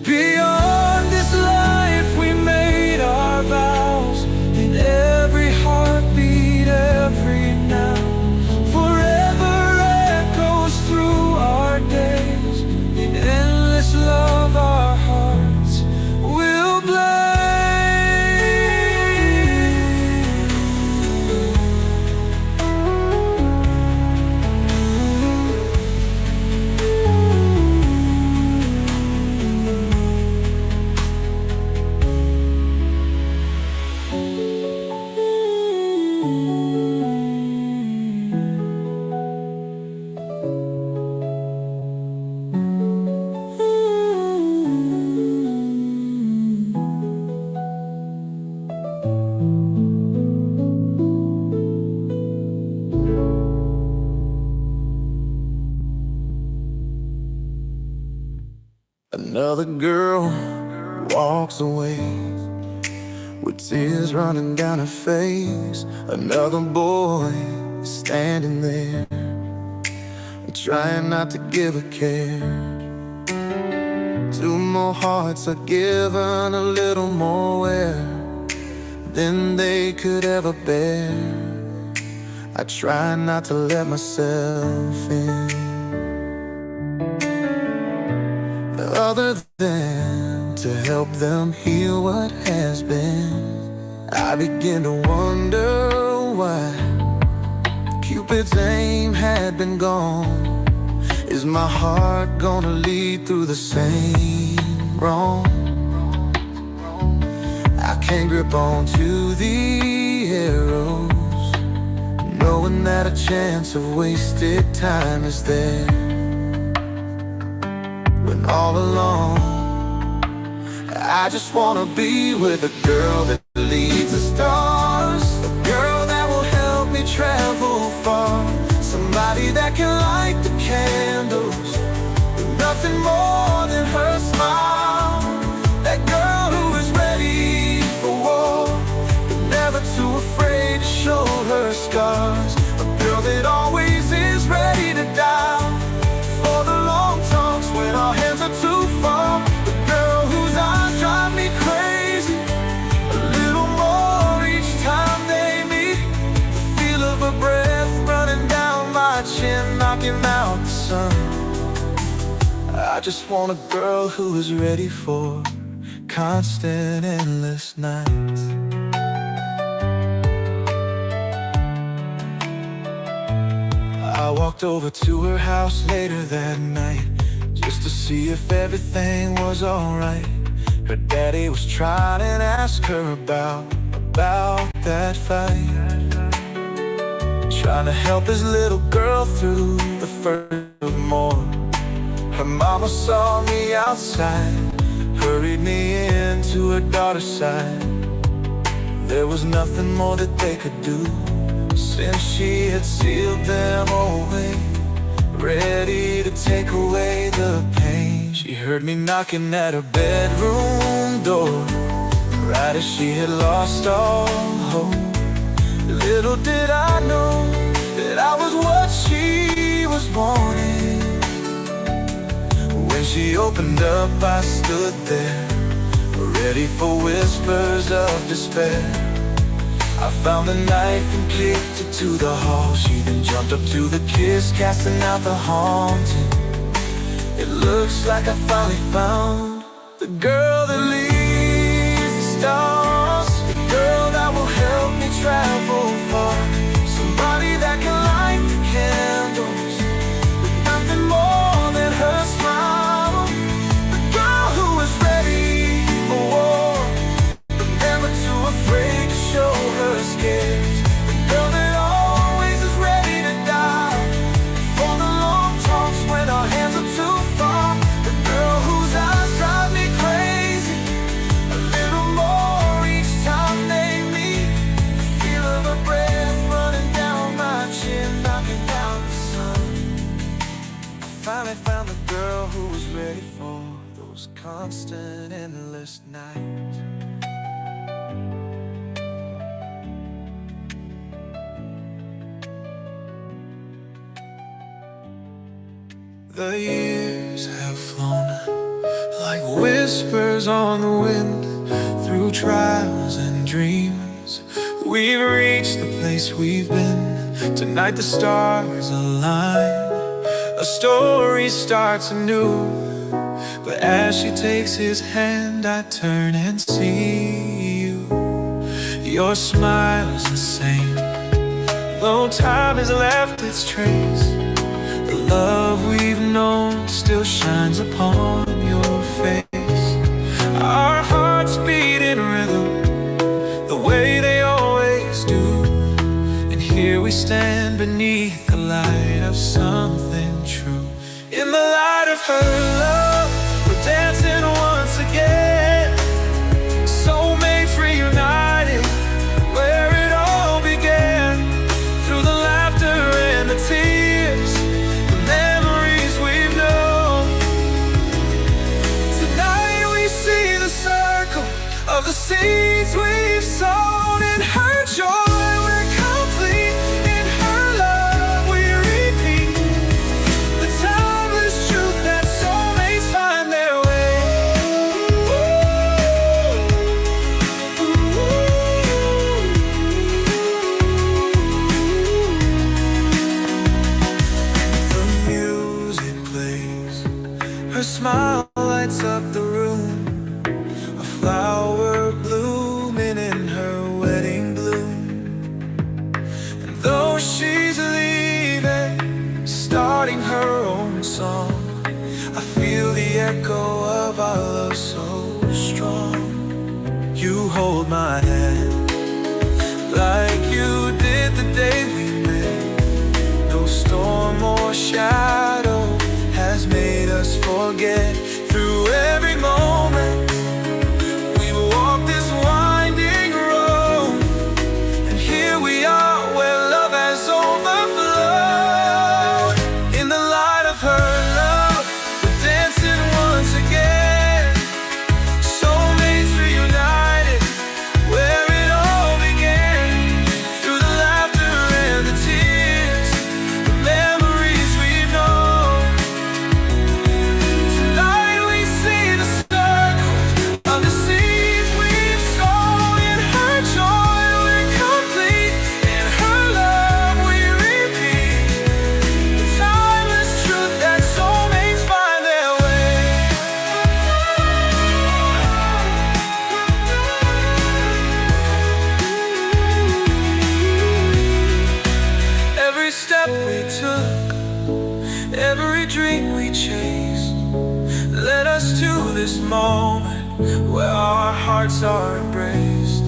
Beyond this life we made our vows, in every heartbeat, every now. Forever echoes through our days, in endless love our hearts will blaze. Another girl walks away with tears running down her face. Another boy is standing there, trying not to give a care. Two more hearts are given a little more wear than they could ever bear. I try not to let myself in, other than to help them heal what has been. I begin to wonder why Cupid's aim had been gone. Is my heart gonna lead through the same wrong? I can't grip onto the arrows, knowing that a chance of wasted time is there. When all alone, I just wanna be with a girl that leads the stars, a girl that will help me travel far, somebody that can light the candles with nothing more than her smile. That girl who is ready for war, but never too afraid to show her scars. A girl that always is ready to die for the long talks when our hands are too far. The girl whose eyes drive me crazy, a little more each time they meet. The feel of her breath running down my chin, knocking out the sun. I just want a girl who is ready for constant, endless nights. I walked over to her house later that night, just to see if everything was alright. Her daddy was trying to ask her about that fight, trying to help his little girl through the first of more. Her mama saw me outside, hurried me into her daughter's side. There was nothing more that they could do, since she had sealed them away, ready to take away the pain. She heard me knocking at her bedroom door, right as she had lost all hope. Little did I know that I was what she was wanting. When she opened up, I stood there, ready for whispers of despair. I found a knife and kicked it to the hall. She then jumped up to the kiss, casting out the haunting. It looks like I finally found the girl that leads the stars, the girl that will help me travel far, somebody that can light the candles with nothing more than her smile. The girl who is ready for war, but never too afraid to show her scares. The girl that always is ready to die for the long talks when our hands are too far. The girl whose eyes drive me crazy, a little more each time they meet. The feel of her breath running down my chin, knocking out the sun. I finally found the girl who was ready for those constant, endless nights. The years have flown like whispers on the wind, through trials and dreams. We've reached the place we've been. Tonight the stars align, a story starts anew. But as she takes his hand, I turn and see you. Your smile's the same, though time has left its trace. The love we've known still shines upon your face. Our hearts beat in rhythm, the way they always do. And here we stand beneath the light of something true. In the light of her love, we're dancing once again, soulmates reunited, where it all began. Through the laughter and the tears, the memories we've known. Tonight echo of our love so strong. You hold my hand like you did the day we met. No storm or shadow has made us forget. Through every moment we walk this winding road, and here we are where love has overflowed. In the light of her love, we're dancing once again. Soulmates reunited where it all began. Through the laughter and the tears, the memories we've known. Tonight we see the circles of the seeds we've sown. In her joy we're complete, in her love we repeat the timeless truth that soulmates find their way. Every step we took, every dream we chased, led us to this moment where our hearts are embraced.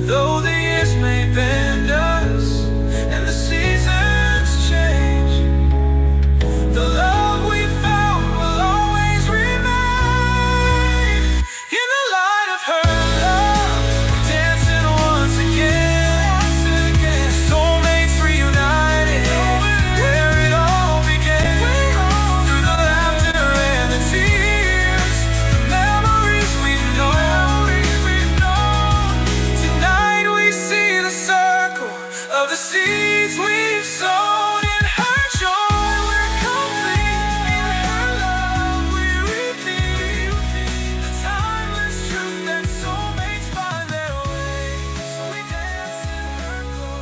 Though the years may bend us and the seasons change, the love we found will always remain. In the light of her love, we're dancing once again. Soulmates reunited where it all began. Through the laughter and the tears, the memories we've known. Tonight we see the circle of the seeds we've sown. In her joy we're complete, in her love we repeat the timeless truth that soulmates find their way. So we dance in her glow,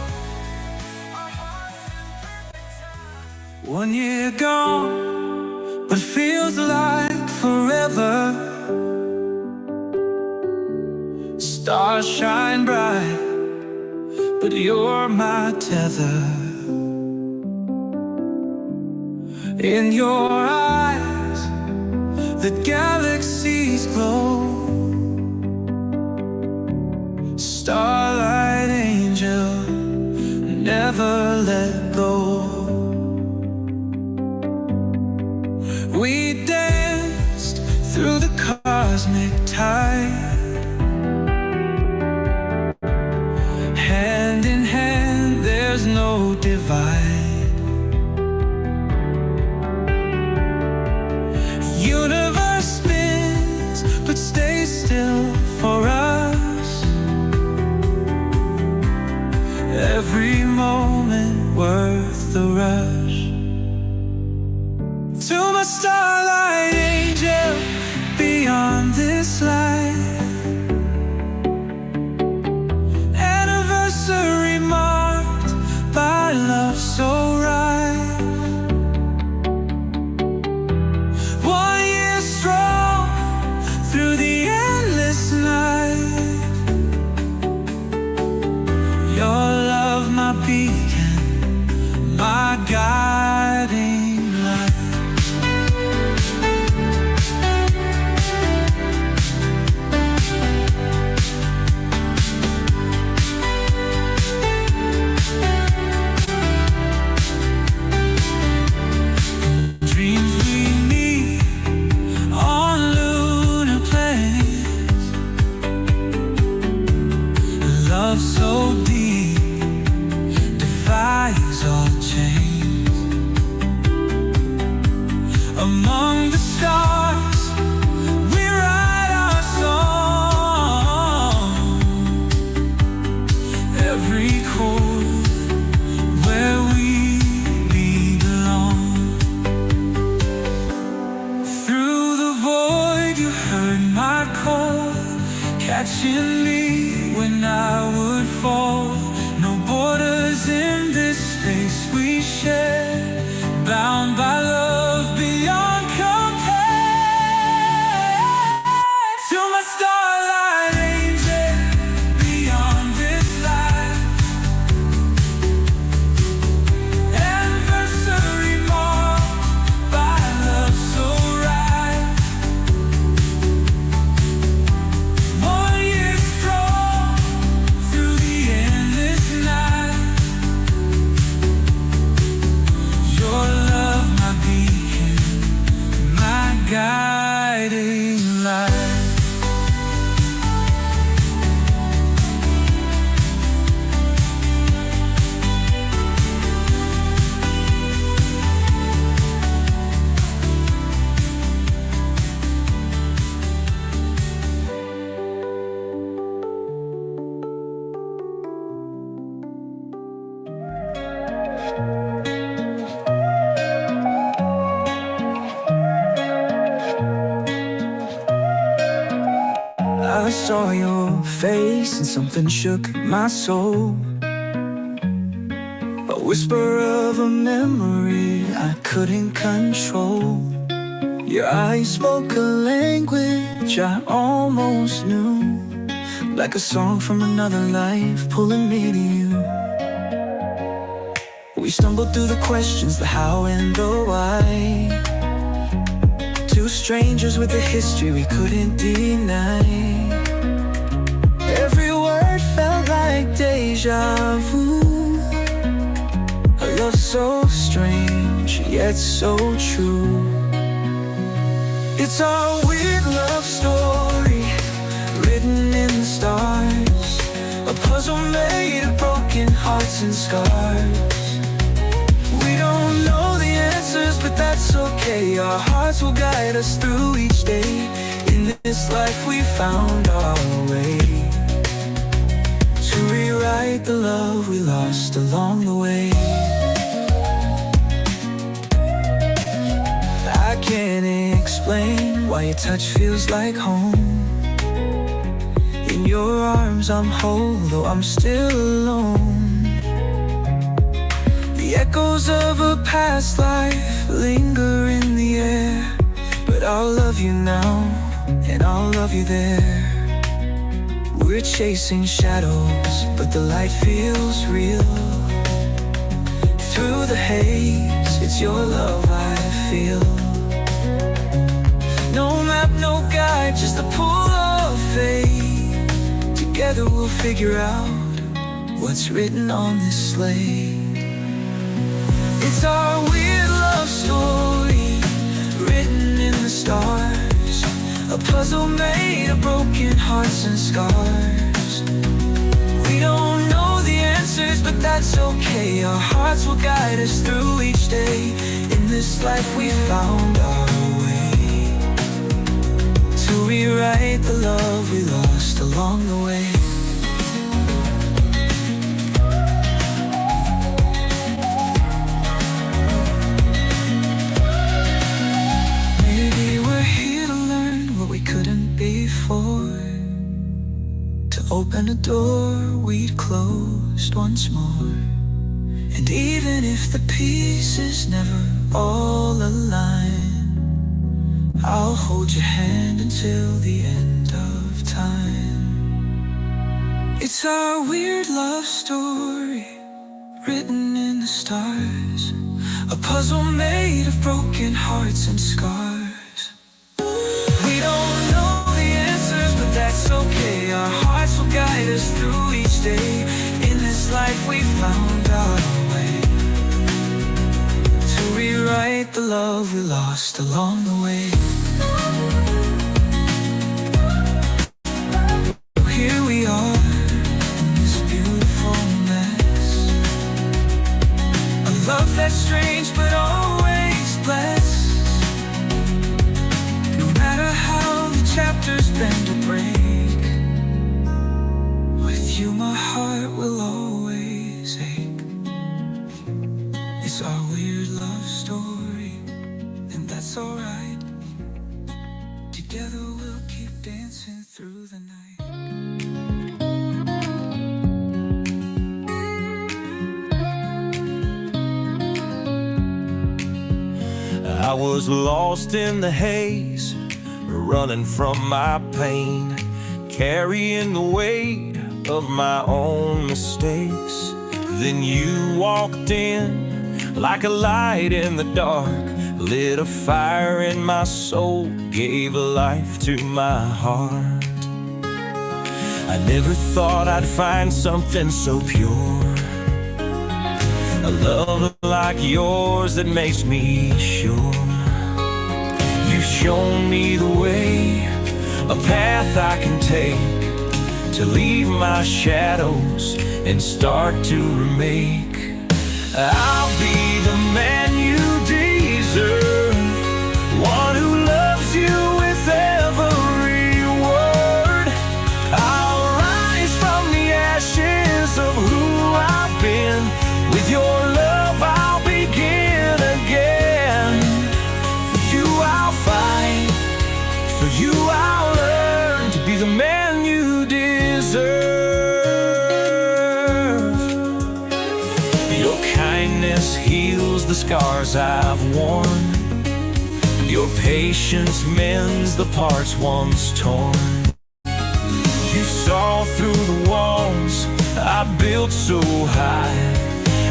our hearts in perfect time. 1 year gone, but feels like forever. Stars shine bright, but you're my tether. In your eyes, the galaxies glow. Starlight angel, never let go. We danced through the cosmic tide, hand in hand, there's no divide. Universe spins, but stays still for us. Every moment worth the rush. To my starlight angel, beyond this life, anniversary marked by love so right. 1 year strong through the endless night. Your love, my beacon, my guiding light. Dreams we meet on lunar planes. Love so deep defies all chains. Among the stars, we write our song. Every chord where we belong. Through the void, you heard my call, catching me when I would fall. No borders in this space we share, bound by love beyond compare. To my starlight angel, beyond this life, saw your face and something shook my soul. A whisper of a memory I couldn't control. Your eyes spoke a language I almost knew, like a song from another life pulling me to you. We stumbled through the questions, the how and the why. Two strangers with a history we couldn't deny. Every word felt like deja vu. A love so strange, yet so true. It's our weird love story, written in the stars. A puzzle made of broken hearts and scars. We don't know the answers, but that's okay. Our hearts will guide us through each day. In this life we found our way to rewrite the love we lost along the way. I can't explain why your touch feels like home. In your arms I'm whole, though I'm still alone. The echoes of a past life linger in the air, but I'll love you now, and I'll love you there. We're chasing shadows, but the light feels real. Through the haze, it's your love I feel. No map, no guide, just a pull of fate. Together we'll figure out what's written on this slate. It's our weird love story, written in the stars. A puzzle made of broken hearts and scars. We don't know the answers, but that's okay. Our hearts will guide us through each day. In this life we found our way to rewrite the love we lost along the way. Open a door we'd closed once more. And even if the pieces never all align, I'll hold your hand until the end of time. It's our weird love story, written in the stars. A puzzle made of broken hearts and scars. We don't know the answers, but that's okay. Our hearts will guide us through each day. In this life we found our way to rewrite the love we lost along the way. Here we are in this beautiful mess. A love that's strange but always blessed. No matter how the chapters bend or break, with you my heart will always ache. It's our weird love story, and that's alright. Together we'll keep dancing through the night. I was lost in the haze, running from my pain, carrying the weight of my own mistakes. Then you walked in like a light in the dark, lit a fire in my soul, gave life to my heart. I never thought I'd find something so pure, a love like yours that makes me sure. You've shown me the way, a path I can take to leave my shadows and start to remake. I'll be the man you deserve, one who loves you with every word. I'll rise from the ashes of who I've been. With your love I'll begin again. For you I'll fight, for you I'll learn to be the man you Your kindness heals the scars I've worn. Your patience mends the parts once torn. You saw through the walls I built so high,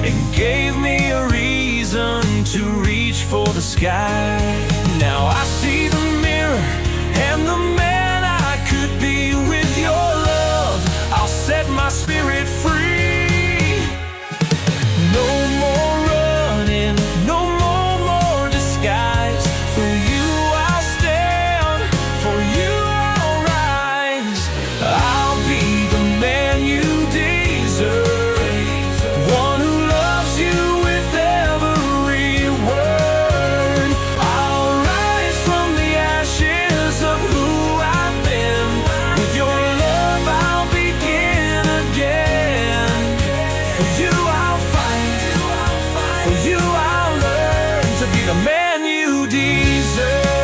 and gave me a reason to reach for the sky. Now I see the mirror and the man I could be. With your love, I'll set my spirit free. No more running, no more disguise. For you I'll stand, for you I'll rise. I'll be the man you deserve, one who loves you with every word. I'll rise from the ashes of who I've been. With your love I'll begin again. For you I'll fight, for you I'll learn to be the man you deserve.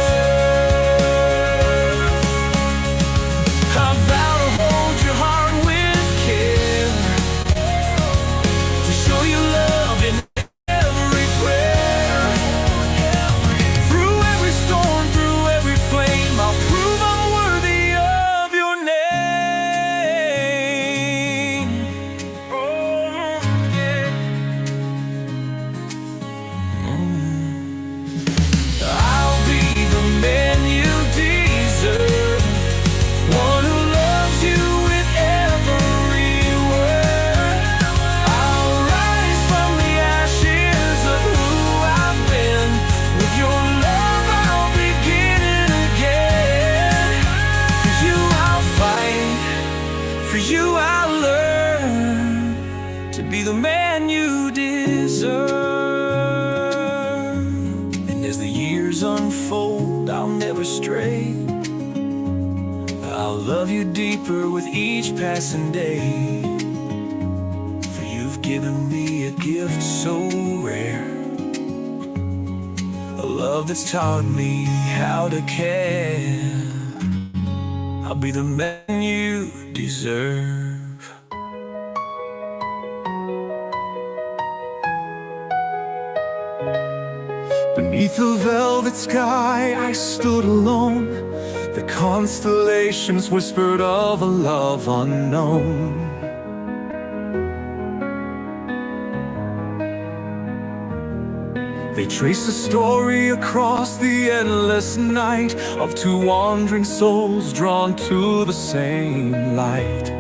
I vow to hold your heart with care, to show you love in every prayer. Through every storm, through every flame, I'll prove I'm worthy of your name. Oh, yeah. I'll be the man you deserve, one who loves you with every word. I'll rise from the ashes of who I've been. With your love I'll begin again. For you I'll fight, for you I'll learn to be the man you deserve. And as the years unfold, I'll never stray. I'll love you deeper with each passing day. For you've given me a gift so rare, a love that's taught me how to care. I'll be the man you deserve. Beneath the velvet sky I stood alone. The constellations whispered of a love unknown. They trace a story across the endless night of two wandering souls drawn to the same light.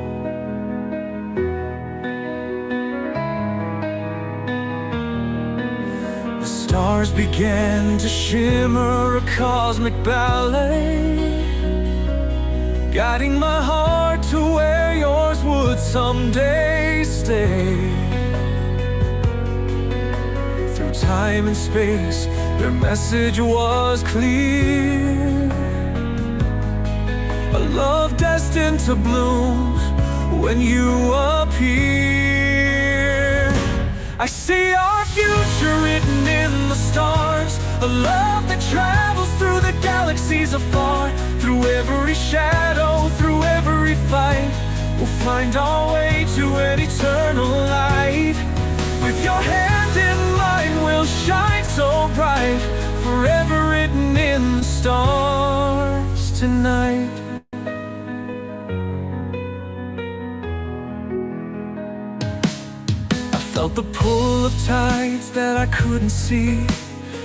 The stars began to shimmer, a cosmic ballet, guiding my heart to where yours would someday stay. Through time and space, their message was clear, a love destined to bloom when you appear. I see our future written in the stars, a love that travels through the galaxies afar. Through every shadow, through every fight, we'll find our way to an eternal light. With your hand in mine, we'll shine so bright, forever written in the stars tonight. I felt the pull of tides that I couldn't see,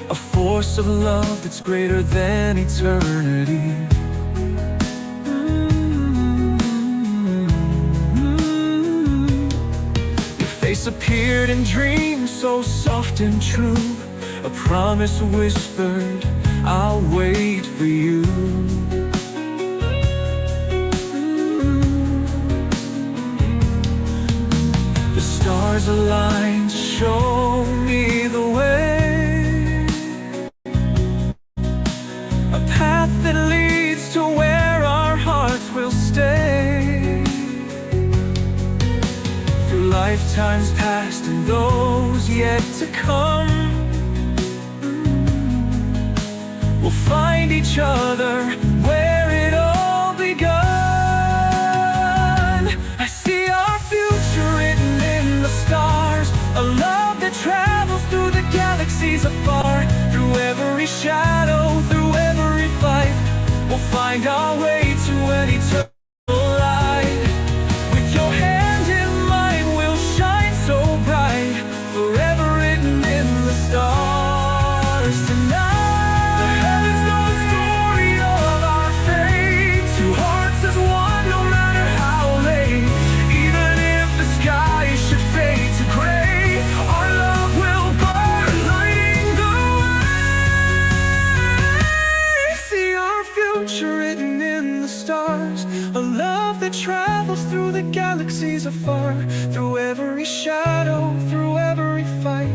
a force of love that's greater than eternity. Your face appeared in dreams so soft and true, a promise whispered, I'll wait for you. The stars aligned to show me the way, a path that leads to where our hearts will stay. Through lifetimes past and those yet to come, we'll find each other where it all begun. I see our future written in the stars, a love that shadow, through every fight, we'll find our way to an eternal light. With your hand in mine, we'll shine so bright, forever written in the stars tonight. The heavens know the story of our fate. Two hearts as one, no matter how late. Even if the sky should fade to gray, our love will burn, lighting the way. See our future written in the stars, a love that travels through the galaxies afar. Through every shadow, through every fight,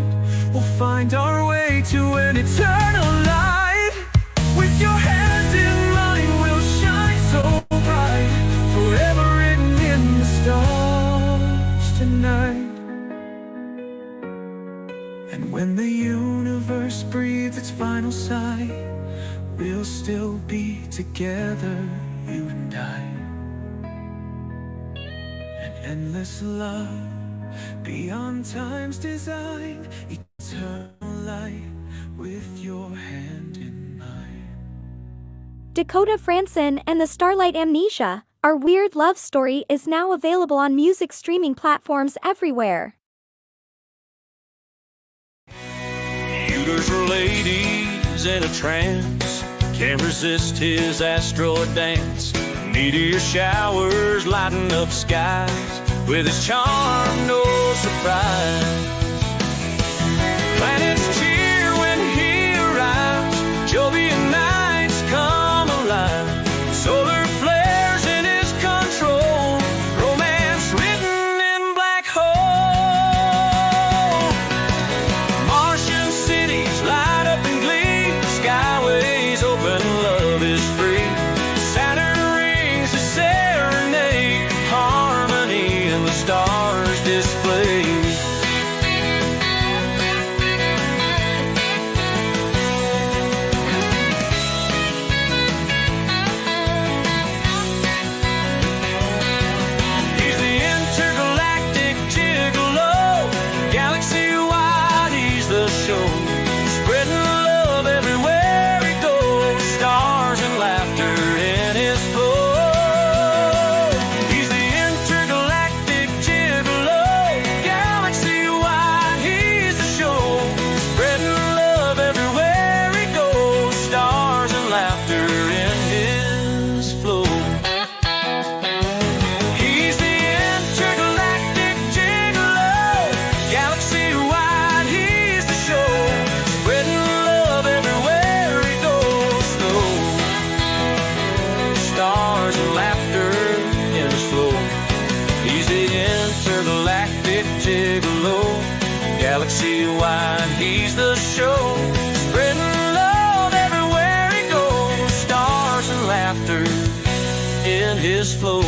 we'll find our way to an eternal light. With your hand in mine, we'll shine so bright, forever written in the stars tonight. And when the universe breathes its final sigh, we'll still be together, you and I. An endless love beyond time's design, eternal light with your hand in mine. Dakota Frandsen and the StarLight Amnesia, our weird love story, is now available on music streaming platforms everywhere. Shooters for ladies in a trance, can't resist his asteroid dance. Meteor showers lighting up skies, with his charm no surprise. Planets cheer when he arrives, Jovian nights come alive. Solar flares in his control, romance written in black hole. Martian cities light up in glee, skyways open, love is free. Saturn rings a serenade, harmony in the stars display. He's the Intergalactic Gigolo, galaxy-wide he's the show. Spreading love everywhere he goes, stars and laughter in his flow. He's the Intergalactic Gigolo, galaxy-wide he's the show. Spreading love everywhere he goes, stars and laughter in his flow. He's the Intergalactic Gigolo, galaxy-wide he's the show. Spreading love everywhere he goes, stars and laughter in his flow. He's the Intergalactic Gigolo, galaxy-wide he's the show. Spreading love everywhere he goes, stars and laughter in his flow.